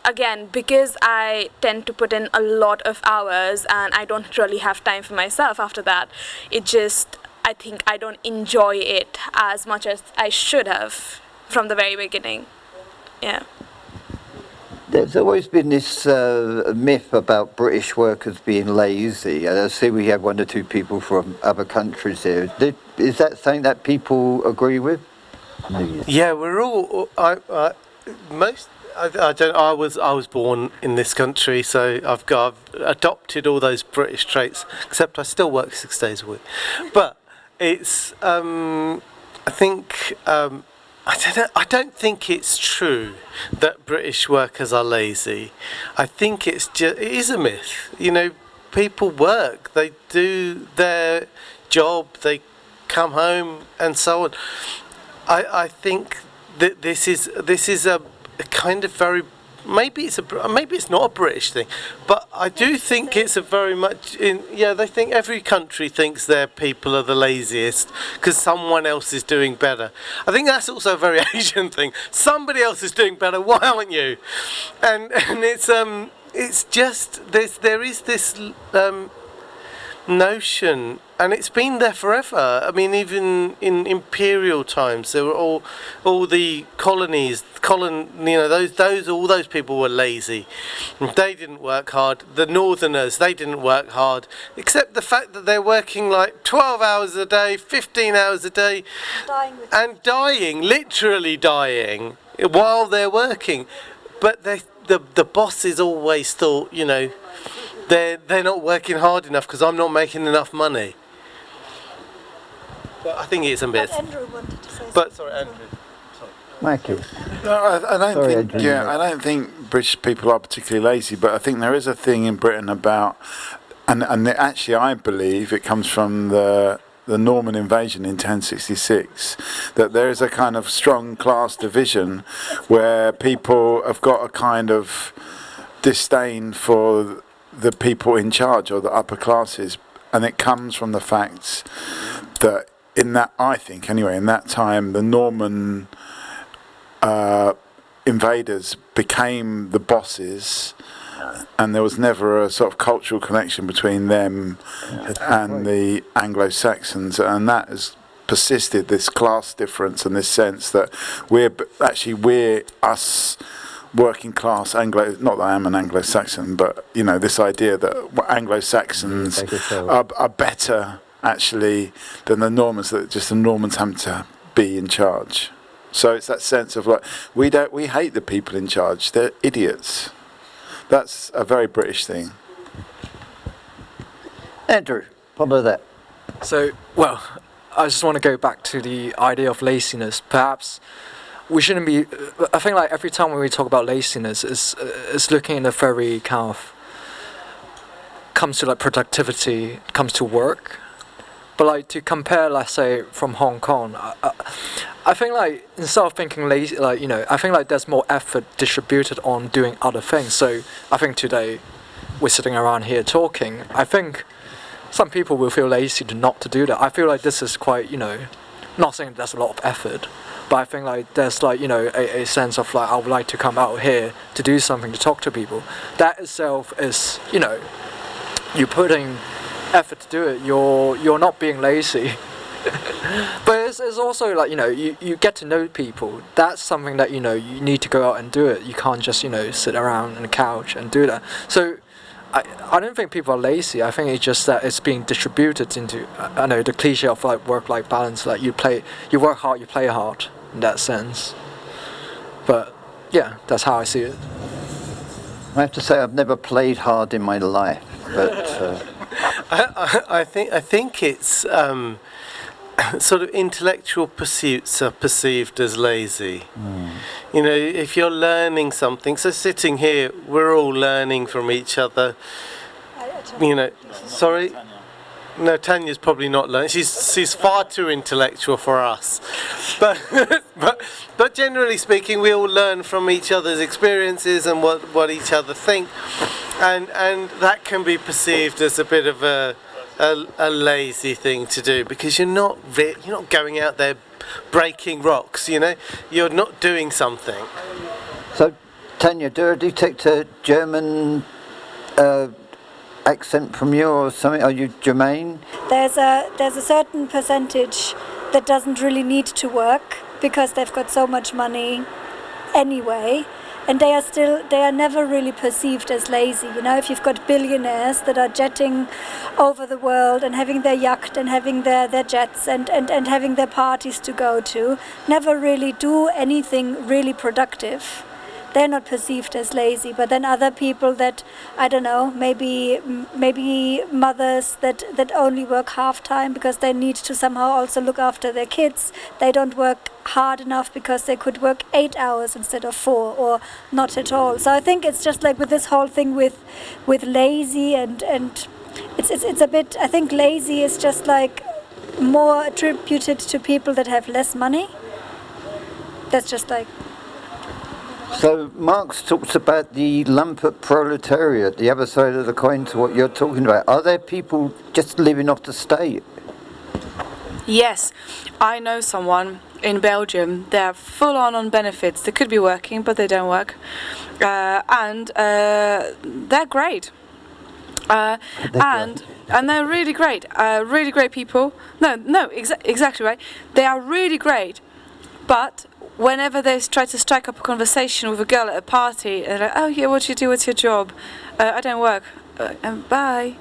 again, because I tend to put in a lot of hours and I don't really have time for myself after that, I think I don't enjoy it as much as I should have from the very beginning. Yeah. There's always been this myth about British workers being lazy. I see we have 1 or 2 people from other countries here. Is that something that people agree with? Yeah, we're all. I was born in this country, so I've adopted all those British traits. Except I still work 6 days a week. But it's. I think. I don't think it's true that British workers are lazy. I think it is a myth. People work, they do their job, they come home and so on. I think that this is a kind of very, maybe it's not a British thing, but I do think it's a very much they think every country thinks their people are the laziest because someone else is doing better. I think that's also a very Asian thing. Somebody else is doing better, why aren't you? And it's just there is this notion, and it's been there forever. I mean, even in imperial times, there were all the colonies, all those people were lazy. They didn't work hard. The northerners, they didn't work hard, except the fact that they're working like 12 hours a day, 15 hours a day, dying, literally dying, while they're working. But the bosses always thought, they're not working hard enough because I'm not making enough money. But I think it's a myth. Andrew wanted to say sorry, Andrew. Michael. No, I don't Sorry, think. Adrian. I don't think British people are particularly lazy, but I think there is a thing in Britain about, and actually I believe it comes from the Norman invasion in 1066, that there is a kind of strong class division where people have got a kind of disdain for the people in charge or the upper classes, and it comes from the fact that in that time the Norman invaders became the bosses, and there was never a sort of cultural connection between them and the Anglo-Saxons, and that has persisted, this class difference and this sense that we're us working class Anglo, not that I am an Anglo-Saxon, but this idea that Anglo-Saxons are better actually than the Normans, that just the Normans happen to be in charge. So it's that sense of like, we hate the people in charge, they're idiots. That's a very British thing. Andrew, follow that. So, well, I just want to go back to the idea of laziness. Perhaps we shouldn't be. I think like every time when we talk about laziness, it's looking in a very kind of comes to like productivity, comes to work. But like to compare, let's say, from Hong Kong, I think like instead of thinking lazy, I think like there's more effort distributed on doing other things. So I think today we're sitting around here talking. I think some people will feel lazy not to do that. I feel like this is quite, not saying there's a lot of effort, but I think like there's like, a sense of like, I would like to come out here to do something, to talk to people. That itself is, you're putting effort to do it. You're not being lazy. But it's also like, you get to know people. That's something that, you need to go out and do it. You can't just, sit around on the couch and do that. So I don't think people are lazy. I think it's just that it's being distributed into, the cliche of like work-life balance. Like you work hard, you play hard in that sense. But yeah, that's how I see it. I have to say I've never played hard in my life, but I think it's sort of intellectual pursuits are perceived as lazy. If you're learning something, so sitting here, we're all learning from each other. Sorry? No, Tanya's probably not learning. She's far too intellectual for us. But generally speaking, we all learn from each other's experiences and what each other think, and that can be perceived as a bit of a lazy thing to do, because you're not going out there breaking rocks. You're not doing something. So, Tanya, do I detect a German accent from you or something? Are you Germain? There's a certain percentage that doesn't really need to work because they've got so much money anyway, and they are never really perceived as lazy. If you've got billionaires that are jetting over the world and having their yacht and having their jets and having their parties to go to, never really do anything really productive, they're not perceived as lazy. But then other people that, I don't know, maybe mothers that only work half-time because they need to somehow also look after their kids, they don't work hard enough because they could work 8 hours instead of 4, or not at all. So I think it's just like with this whole thing with lazy and it's a bit, I think lazy is just like more attributed to people that have less money. That's just like... So Marx talks about the lumpen proletariat, the other side of the coin to what you're talking about. Are there people just living off the state? Yes, I know someone in Belgium. They're full on benefits. They could be working, but they don't work, and they're great. And and they're really great people. Exactly right. They are really great, but whenever they try to strike up a conversation with a girl at a party, they're like, "Oh yeah, what do you do? What's your job? I don't work. Bye."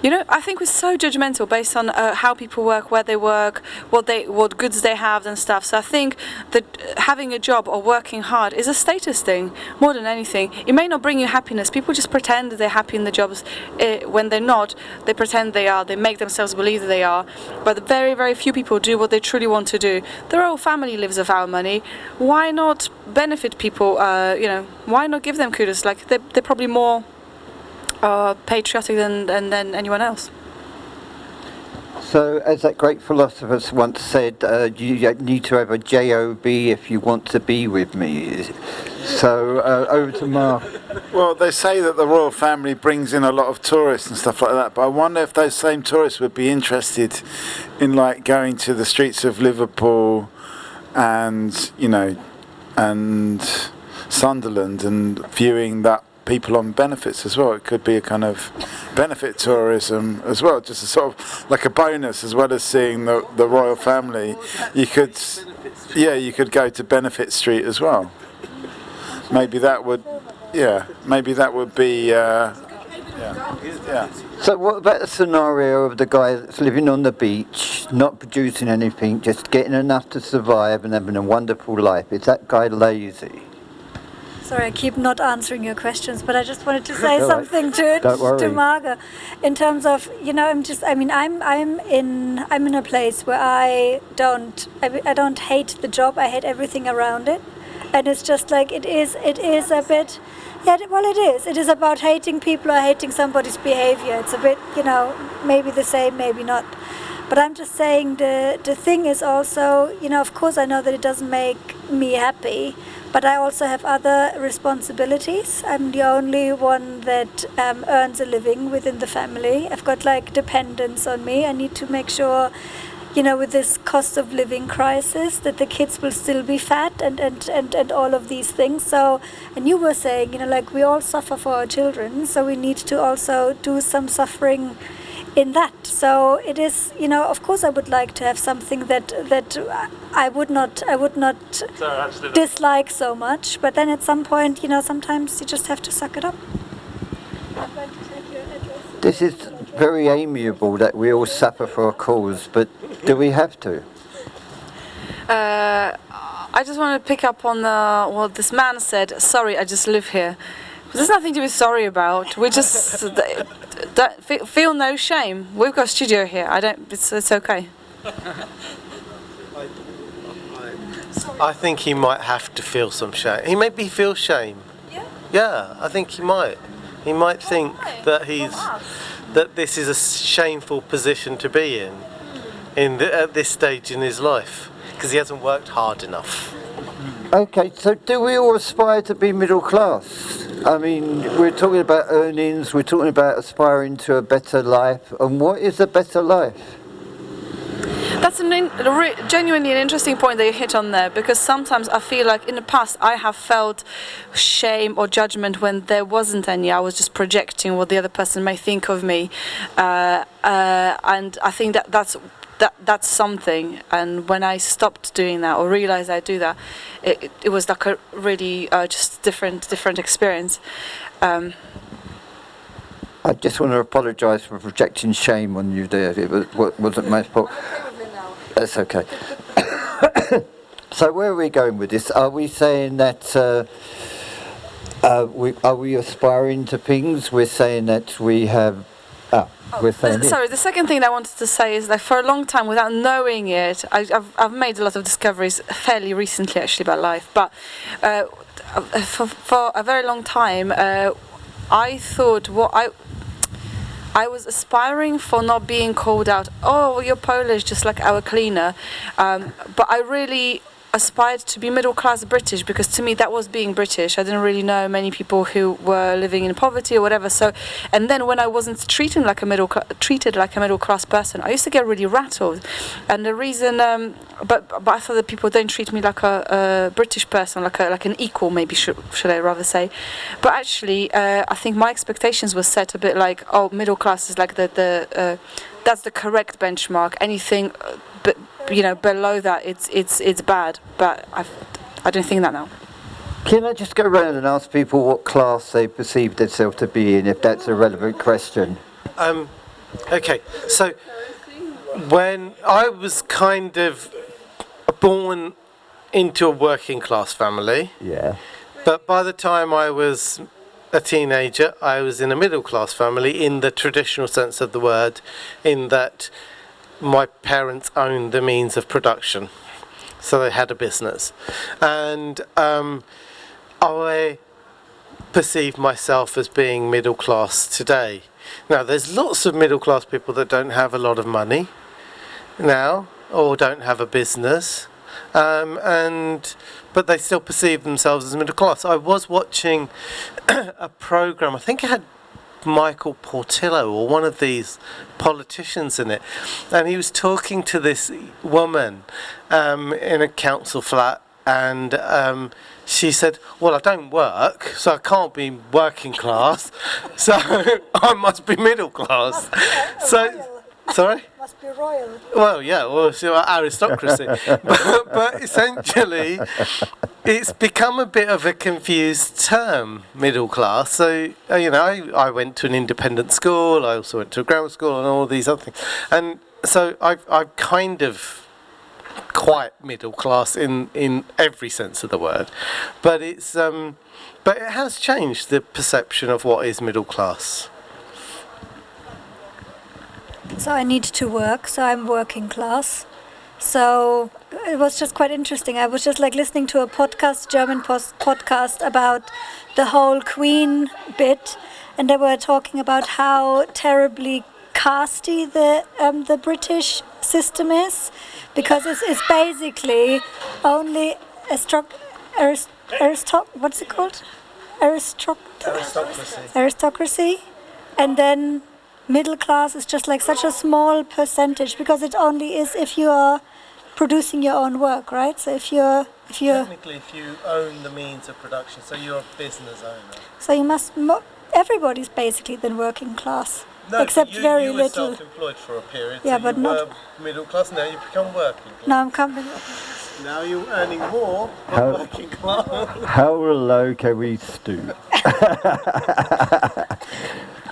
You know, I think we're so judgmental based on how people work, where they work, what goods they have and stuff. So I think that having a job or working hard is a status thing more than anything. It may not bring you happiness. People just pretend that they're happy in the jobs. When they're not, they pretend they are. They make themselves believe that they are. But very, very few people do what they truly want to do. Their whole family lives off our money. Why not benefit people? You know, why not give them kudos? Like they're probably more patriotic than anyone else. So, as that great philosopher once said, you need to have a job if you want to be with me. So, over to Mark. Well, they say that the royal family brings in a lot of tourists and stuff like that, but I wonder if those same tourists would be interested in like going to the streets of Liverpool and, you know, and Sunderland and viewing that people on benefits as well. It could be a kind of benefit tourism as well, just a sort of like a bonus as well as seeing the royal family. You could go to Benefit Street as well. Maybe that would be So what about the scenario of the guy that's living on the beach, not producing anything, just getting enough to survive and having a wonderful life? Is that guy lazy? Sorry, I keep not answering your questions, but I just wanted to say something to Marga, in terms of, you know, I'm in a place where I don't hate the job. I hate everything around it, and it's just like it is a bit. Yeah, well, it is. It is about hating people or hating somebody's behavior. It's a bit, you know, maybe the same, maybe not. But I'm just saying the thing is also, you know, of course I know that it doesn't make me happy, but I also have other responsibilities. I'm the only one that earns a living within the family. I've got like dependents on me. I need to make sure, you know, with this cost of living crisis, that the kids will still be fat and all of these things. So, and you were saying, you know, like we all suffer for our children, so we need to also do some suffering in that. So it is, you know, of course I would like to have something that I would not dislike so much, but then at some point, you know, sometimes you just have to suck it up. I'm going to take your address. This is very amiable that we all suffer for a cause, but do we have to? I just want to pick up on what this man said. Sorry, I just live here. There's nothing to be sorry about. We just feel no shame. We've got a studio here. It's okay. I think he might have to feel some shame. He maybe feel shame. Yeah, I think he might. He might think that that this is a shameful position to be in at this stage in his life, because he hasn't worked hard enough. Okay, so do we all aspire to be middle class? I mean, we're talking about earnings, we're talking about aspiring to a better life, and what is a better life? That's genuinely an interesting point that you hit on there, because sometimes I feel like in the past I have felt shame or judgment when there wasn't any. I was just projecting what the other person may think of me, and I think that's something. And when I stopped doing that or realized I do that, it was like a really just different experience. I just want to apologise for projecting shame on you there. It wasn't my fault. That's okay. So where are we going with this? Are we saying that are we aspiring to things? We're saying that we have. Sorry, the second thing I wanted to say is that for a long time, without knowing it, I've made a lot of discoveries fairly recently, actually, about life. But for a very long time, I thought I was aspiring for not being called out. Oh, you're Polish, just like our cleaner. But I really aspired to be middle class British, because to me that was being British. I didn't really know many people who were living in poverty or whatever. So, and then when I wasn't treated like a middle class person, I used to get really rattled. And the reason, but I thought that people don't treat me like a British person, like an equal, maybe should I rather say. But actually, I think my expectations were set a bit like, oh, middle class is like that's the correct benchmark. Anything, but below that, it's bad. But I don't think that now. Can I just go around and ask people what class they perceive themselves to be in, if that's a relevant question? Okay, so when I was kind of born into a working class family, yeah, but by the time I was a teenager, I was in a middle class family in the traditional sense of the word, in that my parents owned the means of production, so they had a business, and I perceive myself as being middle class today. Now, there's lots of middle class people that don't have a lot of money now, or don't have a business, but they still perceive themselves as middle class. I was watching a program, I think it had Michael Portillo or one of these politicians in it, and he was talking to this woman in a council flat, and she said, well, I don't work, so I can't be working class, so I must be middle class. Sorry? Must be royal. Well, yeah, aristocracy. but essentially, it's become a bit of a confused term, middle class. So, I went to an independent school, I also went to a grammar school and all these other things. And so I'm kind of quite middle class in every sense of the word. But it has changed the perception of what is middle class. So I need to work, so I'm working class. So it was just quite interesting. I was just like listening to a German podcast about the whole Queen bit, and they were talking about how terribly casty the British system is, because it's basically only what's it called? Aristocracy, and then middle class is just like such a small percentage, because it only is if you are producing your own work, right? So if you're technically, if you own the means of production, so you're a business owner. So you must everybody's basically then working class, no, except very you little. You were self-employed for a period. Yeah, so but you not were middle class. Now you become working class. No, I'm coming. Now you're earning more than working class. How low can we stoop?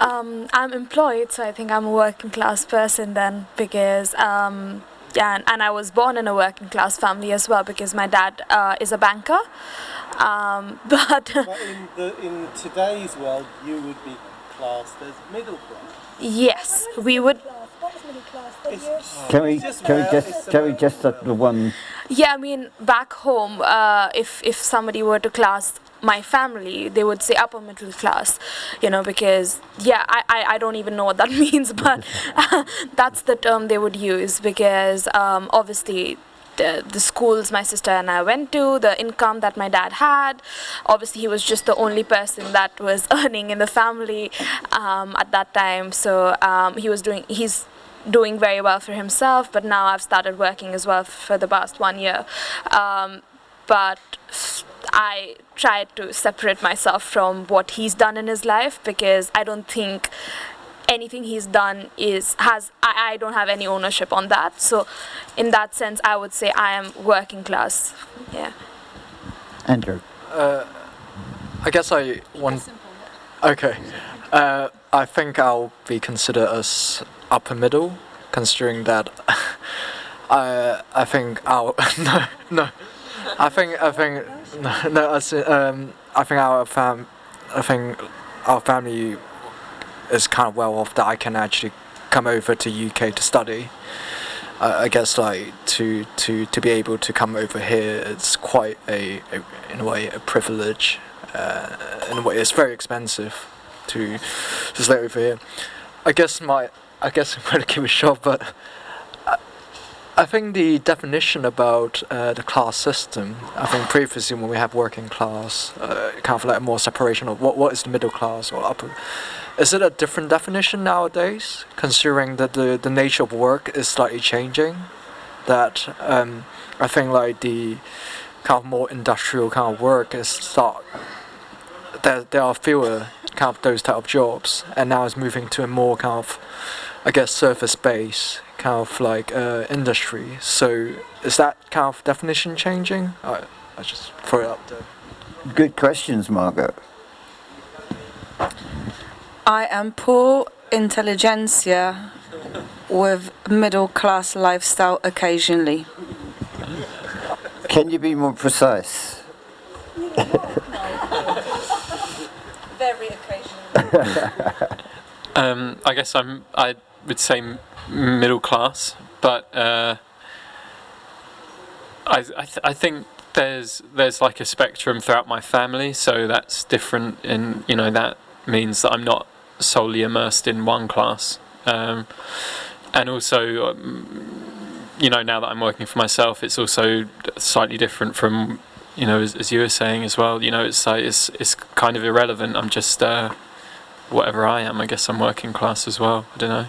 I'm employed, so I think I'm a working class person then, because and I was born in a working class family as well, because my dad is a banker. But in today's world, you would be classed as middle class. Yes, we would. Can we just at the one? Yeah, I mean, back home, if somebody were to class my family, they would say upper middle class, because I don't even know what that means, but that's the term they would use, because obviously the schools my sister and I went to, the income that my dad had, obviously he was just the only person that was earning in the family at that time, so he's doing very well for himself, but now I've started working as well for the past 1 year, but I tried to separate myself from what he's done in his life, because I don't think anything he's done I don't have any ownership on that. So in that sense, I would say I am working class. Yeah. Andrew. I guess I want. Okay. I think I'll be considered as upper middle, considering that I think I'll no. I think our family is kind of well off that I can actually come over to UK to study. I guess like to be able to come over here, it's quite in a way a privilege. In a way, it's very expensive to just live over here. I guess I'm going to give it a shot, but I think the definition about the class system, I think previously when we have working class, kind of like more separation of what is the middle class or upper. Is it a different definition nowadays, considering that the nature of work is slightly changing? That I think like the kind of more industrial kind of work is there are fewer kind of those type of jobs, and now it's moving to a more kind of, I guess, surface-based kind of like industry. So is that kind of definition changing? I just throw it up there. Good questions, Margot. I am poor intelligentsia with middle class lifestyle occasionally. Can you be more precise? Very occasionally. I guess I would say middle class, but I think there's like a spectrum throughout my family, so that's different. In that means that I'm not solely immersed in one class, and also now that I'm working for myself, it's also slightly different from as you were saying as well. It's kind of irrelevant. I'm just whatever I am. I guess I'm working class as well. I don't know.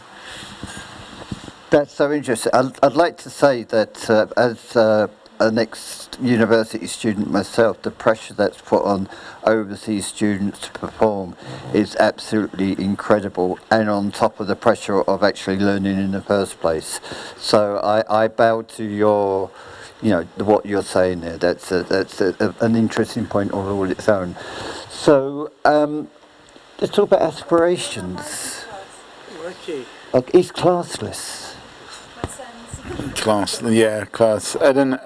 That's so interesting. I'd like to say that as an ex-university student myself, the pressure that's put on overseas students to perform is absolutely incredible, and on top of the pressure of actually learning in the first place. So I bow to your, what you're saying there. That's an interesting point all its own. So let's talk about aspirations. Like, he's classless. Class. I don't.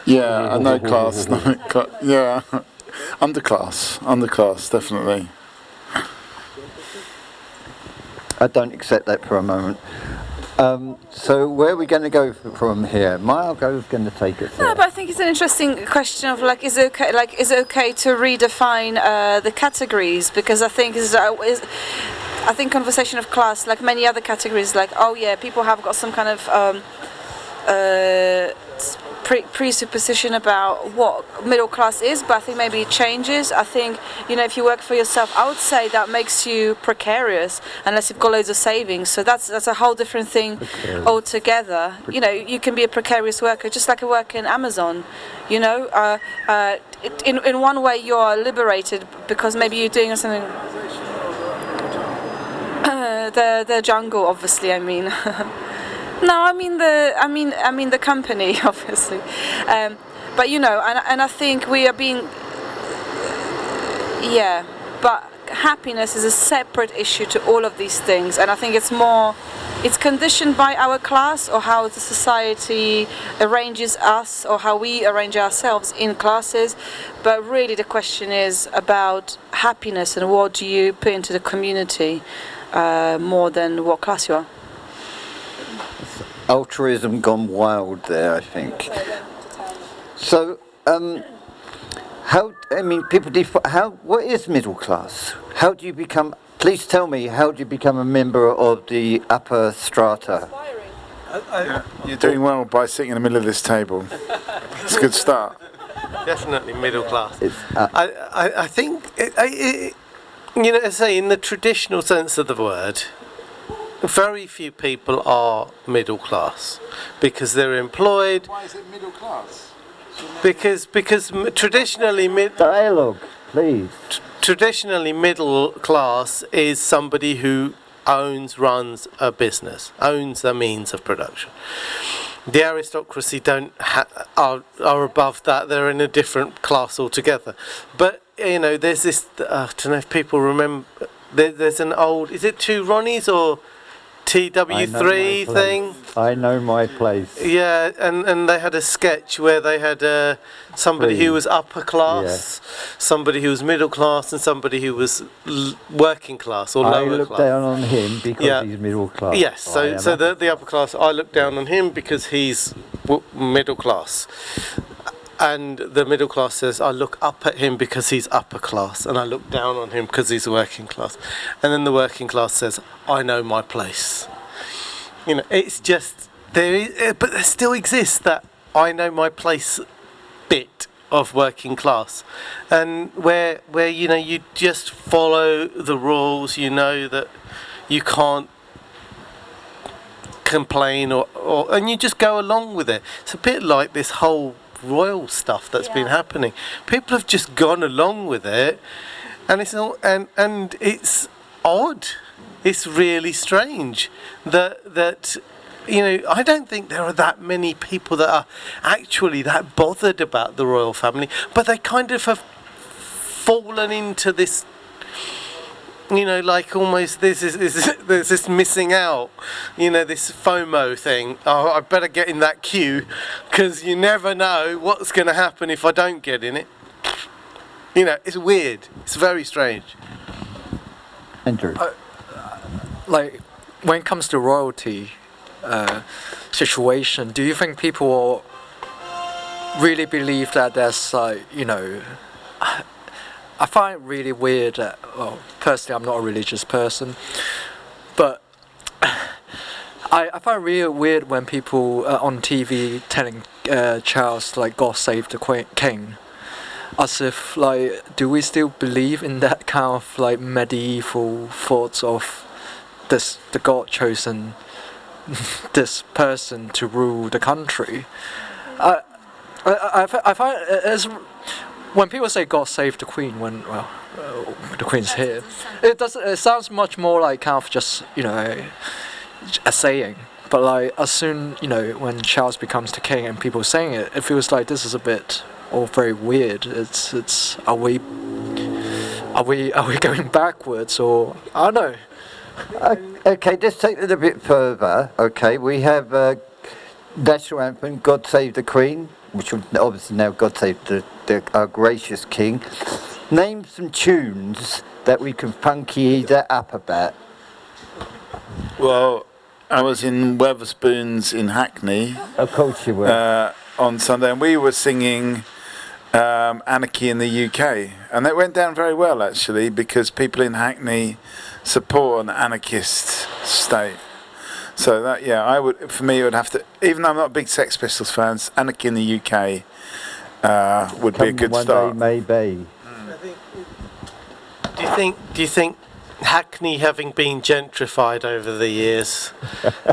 Yeah, no class. Yeah, underclass, definitely. I don't accept that for a moment. So where are we going to go from here? Margot's going to take it. No, but I think it's an interesting question of is it okay to redefine the categories? Because I think I think conversation of class, like many other categories, people have got some kind of presupposition about what middle class is, but I think maybe it changes. I think, if you work for yourself, I would say that makes you precarious unless you've got loads of savings. So that's a whole different thing altogether. You can be a precarious worker, just like a worker in Amazon. In one way you are liberated because maybe you're doing something. The jungle, obviously. I mean. No, I mean the company, obviously, but and I think we are being, but happiness is a separate issue to all of these things, and I think it's conditioned by our class or how the society arranges us or how we arrange ourselves in classes, but really the question is about happiness and what do you put into the community more than what class you are. Altruism gone wild there, I think. So, what is middle class? How do you become? Please tell me, how do you become a member of the upper strata? You're doing well by sitting in the middle of this table. It's a good start. Definitely middle class. I think, in the traditional sense of the word, very few people are middle class because they're employed. Why is it middle class? Because traditionally dialogue, please. Traditionally, middle class is somebody who runs a business, owns the means of production. The aristocracy are above that. They're in a different class altogether. But there's this. I don't know if people remember. There's an old. Is it Two Ronnies or TW3 thing? I know my place. Yeah, and they had a sketch where they had somebody who was upper class, somebody who was middle class, and somebody who was working class or lower class. I look down on him because he's middle class. Yes, so the upper class, I look down on him because he's middle class. And the middle class says, I look up at him because he's upper class, and I look down on him because he's working class. And then the working class says, I know my place. It's just but there still exists that I know my place bit of working class, and where you just follow the rules. You know that you can't complain or and you just go along with it. It's a bit like this whole royal stuff that's been happening. People have just gone along with it, and it's all, and it's odd. It's really strange that I don't think there are that many people that are actually that bothered about the royal family, but they kind of have fallen into this, like almost there's this missing out, this FOMO thing. Oh, I better get in that queue because you never know what's going to happen if I don't get in it. It's weird. It's very strange. Andrew. Like, when it comes to royalty situation, do you think people really believe that there's I find it really weird that, well, personally I'm not a religious person, but I find it really weird when people on TV telling Charles, like, God save the king, as if, like, do we still believe in that kind of, like, medieval thoughts of the God chosen this person to rule the country? I find as when people say God save the Queen, when the Queen's here, it sounds much more like kind of just a saying. But like as soon when Charles becomes the king and people saying it, it feels like this is a bit all very weird. It's are we going backwards, or I don't know. Okay, let's take it a bit further. Okay, we have national anthem, God Save the Queen, which would obviously now God Save our gracious King. Name some tunes that we can funky that up a bit. Well, I was in Wetherspoons in Hackney. Of course you were. On Sunday, and we were singing Anarchy in the UK, and it went down very well actually, because people in Hackney support an anarchist state. So that, for me it would have to, even though I'm not a big Sex Pistols fan, Anarchy in the UK would be a good start. Maybe. Do you think Hackney, having been gentrified over the years,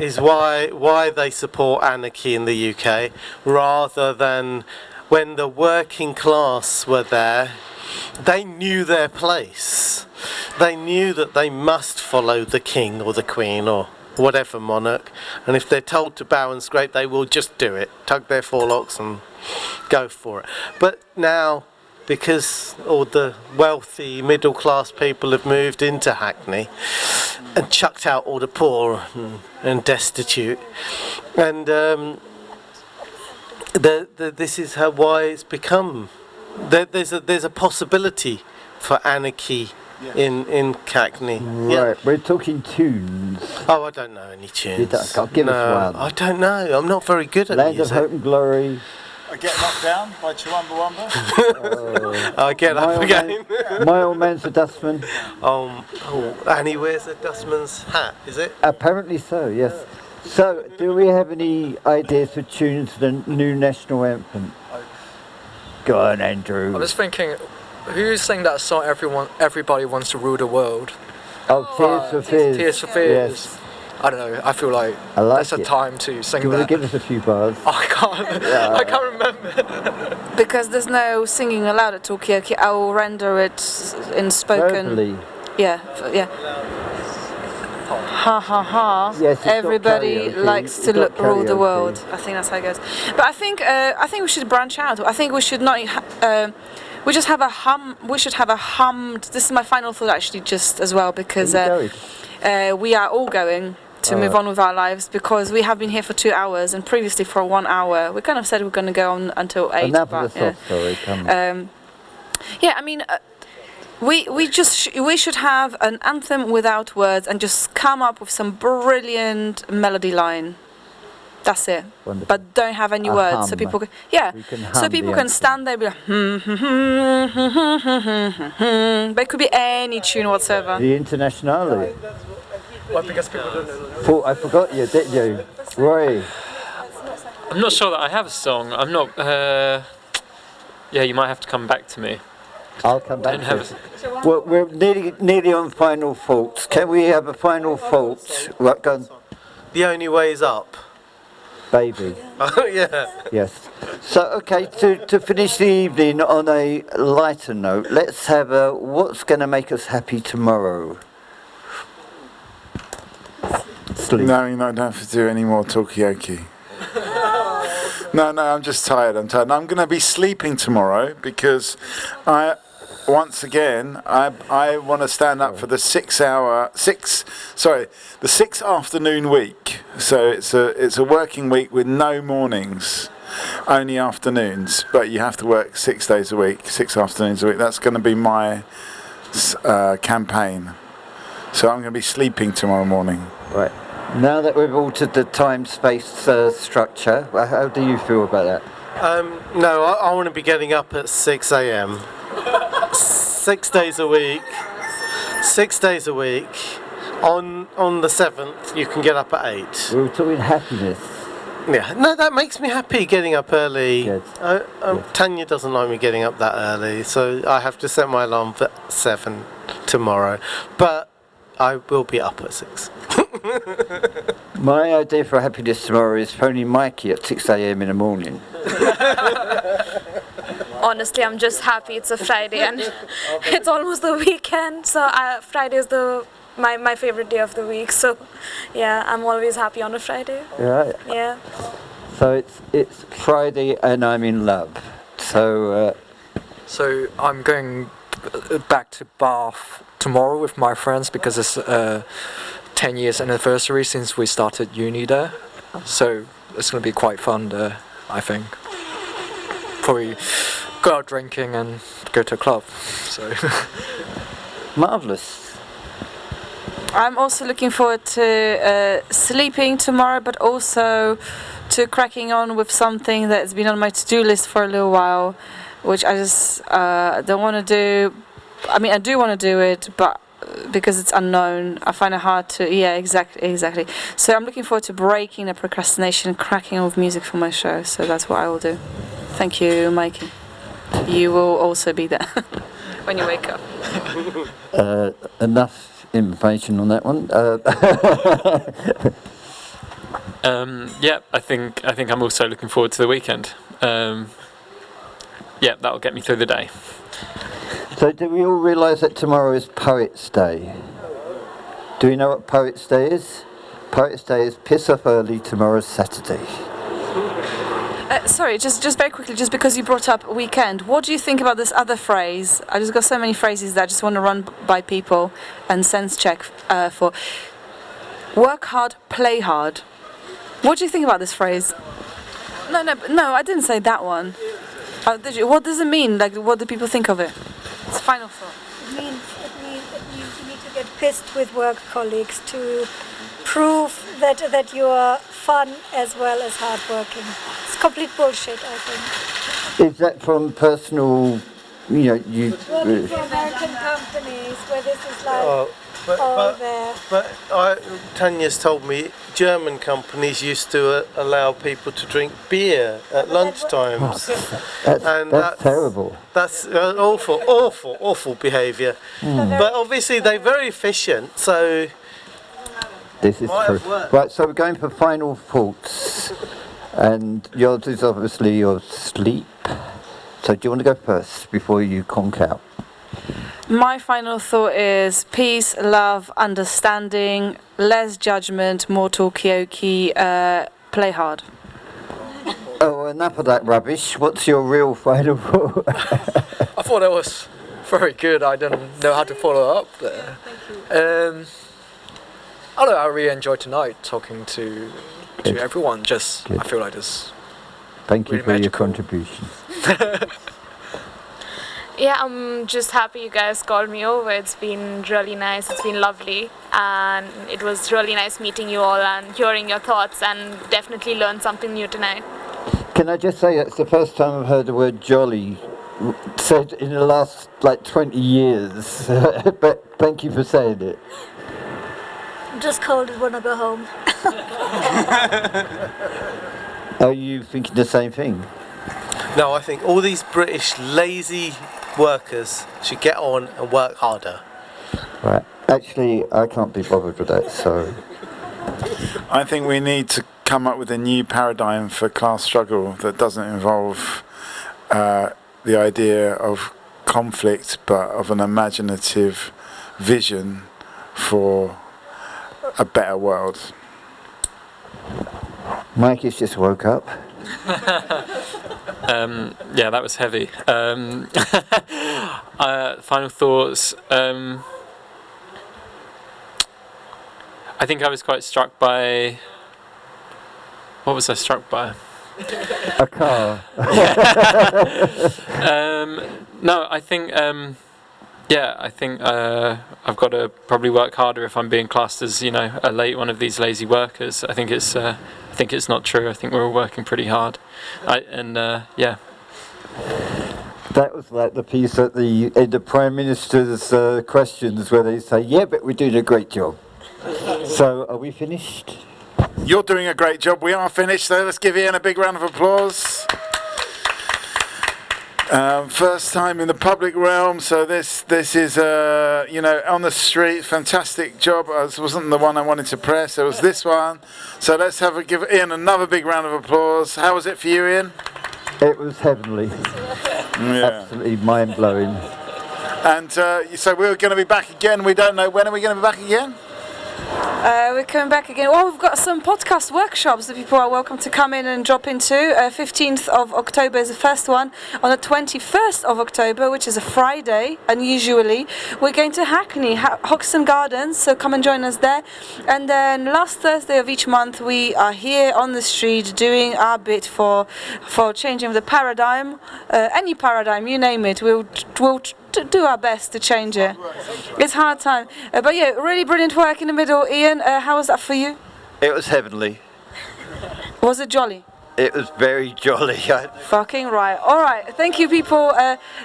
is why they support anarchy in the UK, rather than when the working class were there, they knew their place. They knew that they must follow the king or the queen or whatever monarch, and if they're told to bow and scrape, they will just do it, tug their forelocks and go for it. But now, because all the wealthy middle class people have moved into Hackney and chucked out all the poor and destitute, and this is why it's become there's a possibility for anarchy in Hackney. Right, we're talking tunes. Oh, I don't know any tunes. Give us one. I don't know. I'm not very good at Land music. of Hope and Glory. I Get Knocked Down by Chumbawamba. I Get Up Again. My Old Man's a Dustman. And he wears a dustman's hat, is it? Apparently so, yes. So, do we have any ideas for tunes for the new national anthem? Go on, Andrew. I was thinking, who's saying that song? Everybody wants to rule the world. Oh, Tears for Fears. Tears for Fears. Yes. I don't know. I feel like that's a time to sing that. Do you want to give us a few bars? I can't. I can't remember. Because there's no singing allowed at Talkaoke, I will render it in spoken. Verbally. Yeah. Ha ha ha. Yes, everybody likes to rule the karaoke. world. I think that's how it goes. But I think we should branch out. I think we should not. We just have a hum. We should have a hummed. This is my final thought, actually, just as well, because we are all going to move on with our lives, because we have been here for 2 hours, and previously for 1 hour. We kind of said we're going to go on until 8. Enough of the soft story. Come on. Yeah, I mean. We should have an anthem without words and just come up with some brilliant melody line. That's it. Wonderful. But don't have any words, so people can stand there and be like, but it could be any tune whatsoever. The Internationale. Well, because people don't know. I forgot you, didn't you? Roy. I'm not sure that I have a song. I'm not. Yeah, you might have to come back to me. I'll come back to it. Well, we're nearly on final thoughts. Can we have a final thought? Right, go on. The only way is up. Baby. Oh, yeah. Yes. So, okay, to finish the evening on a lighter note, let's have a what's going to make us happy tomorrow? Sleep. No, you don't have to do any more talkaoke. No, I'm just tired. I'm going to be sleeping tomorrow because I want to stand up for the 6 afternoon week. So it's a working week with no mornings, only afternoons. But you have to work 6 days a week, 6 afternoons a week. That's going to be my campaign. So I'm going to be sleeping tomorrow morning. Right. Now that we've altered the time-space structure, how do you feel about that? No, I want to be getting up at 6 a.m. 6 days a week. 6 days a week. On the 7th, you can get up at 8. We were talking happiness. Yeah, no, that makes me happy getting up early. Good. Tanya doesn't like me getting up that early, so I have to set my alarm for 7 tomorrow. But I will be up at 6. My idea for happiness tomorrow is phoning Mikey at 6 a.m. in the morning. Honestly, I'm just happy it's a Friday and it's almost the weekend. So Friday is my favorite day of the week. So yeah, I'm always happy on a Friday. Right. Yeah. So it's Friday and I'm in love. So I'm going back to Bath tomorrow with my friends because it's 10 years anniversary since we started uni there. So it's going to be quite fun there, I think. Probably go out drinking and go to a club. So marvellous. I'm also looking forward to sleeping tomorrow, but also to cracking on with something that's been on my to-do list for a little while, which I just don't want to do. I mean, I do want to do it, but because it's unknown, I find it hard to. Yeah, exactly. So I'm looking forward to breaking the procrastination and cracking on with music for my show. So that's what I will do. Thank you, Mikey. You will also be there when you wake up. Enough information on that one. Yeah, I think I'm also looking forward to the weekend. Yeah, that'll get me through the day. So do we all realise that tomorrow is Poets' Day? Do we know what Poets' Day is? Poets' Day is piss off early, tomorrow's Saturday. Sorry, just very quickly, just because you brought up weekend, what do you think about this other phrase? I just got so many phrases that I just want to run by people and sense check for. Work hard, play hard. What do you think about this phrase? No, I didn't say that one. Did you? What does it mean? Like, what do people think of it? It's final thought. It means you need to get pissed with work colleagues to prove that you are fun as well as hardworking. It's complete bullshit, I think. Is that from personal, you... Well, it's from American companies where this is like all there. But Tanya's told me German companies used to allow people to drink beer at lunchtimes. That's terrible. That's awful behaviour. But obviously they're very efficient, so... This is true. Right, so we're going for final thoughts. And yours is obviously your sleep. So do you want to go first before you conk out? My final thought is peace, love, understanding, less judgment, more talkaoke, play hard. Oh, enough of that rubbish. What's your real final thought? I thought that was very good. I didn't know how to follow up there. I don't know, I really enjoyed tonight talking to everyone. I feel like this. Thank you really for magical. your contribution. Yeah, I'm just happy you guys called me over. It's been really nice. It's been lovely. And it was really nice meeting you all and hearing your thoughts, and definitely learned something new tonight. Can I just say that's the first time I've heard the word jolly said in the last 20 years. But thank you for saying it. I'm just cold and want to go home. Are you thinking the same thing? No, I think all these British lazy workers should get on and work harder. Right. Actually, I can't be bothered with that, so... I think we need to come up with a new paradigm for class struggle that doesn't involve the idea of conflict, but of an imaginative vision for a better world. Mike has just woke up. Yeah, that was heavy. Final thoughts. I think I was quite struck by... What was I struck by? A car. No, I think... I think I've got to probably work harder if I'm being classed as, one of these lazy workers. I think it's not true. I think we're all working pretty hard. That was like the piece at the end of Prime Minister's questions where they say, yeah, but we're doing a great job. So, are we finished? You're doing a great job. We are finished, so let's give Ian a big round of applause. First time in the public realm, so this is on the street. Fantastic job. This wasn't the one I wanted to press. It was this one. So let's give Ian another big round of applause. How was it for you, Ian? It was heavenly. Yeah. Absolutely mind blowing. And so we're going to be back again. We don't know when are we going to be back again. We're coming back again. Well, we've got some podcast workshops that people are welcome to come in and drop into. 15th of October is the first one. On the 21st of October, which is a Friday, unusually, we're going to Hackney, Hoxton Gardens, so come and join us there. And then last Thursday of each month, we are here on the street doing our bit for changing the paradigm, any paradigm, you name it. We'll do our best to change it. It's a hard time. But yeah, really brilliant work in the middle. Ian, how was that for you? It was heavenly. Was it jolly? It was very jolly. Fucking right. All right. Thank you, people.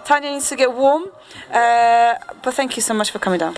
Tanya needs to get warm. But thank you so much for coming down.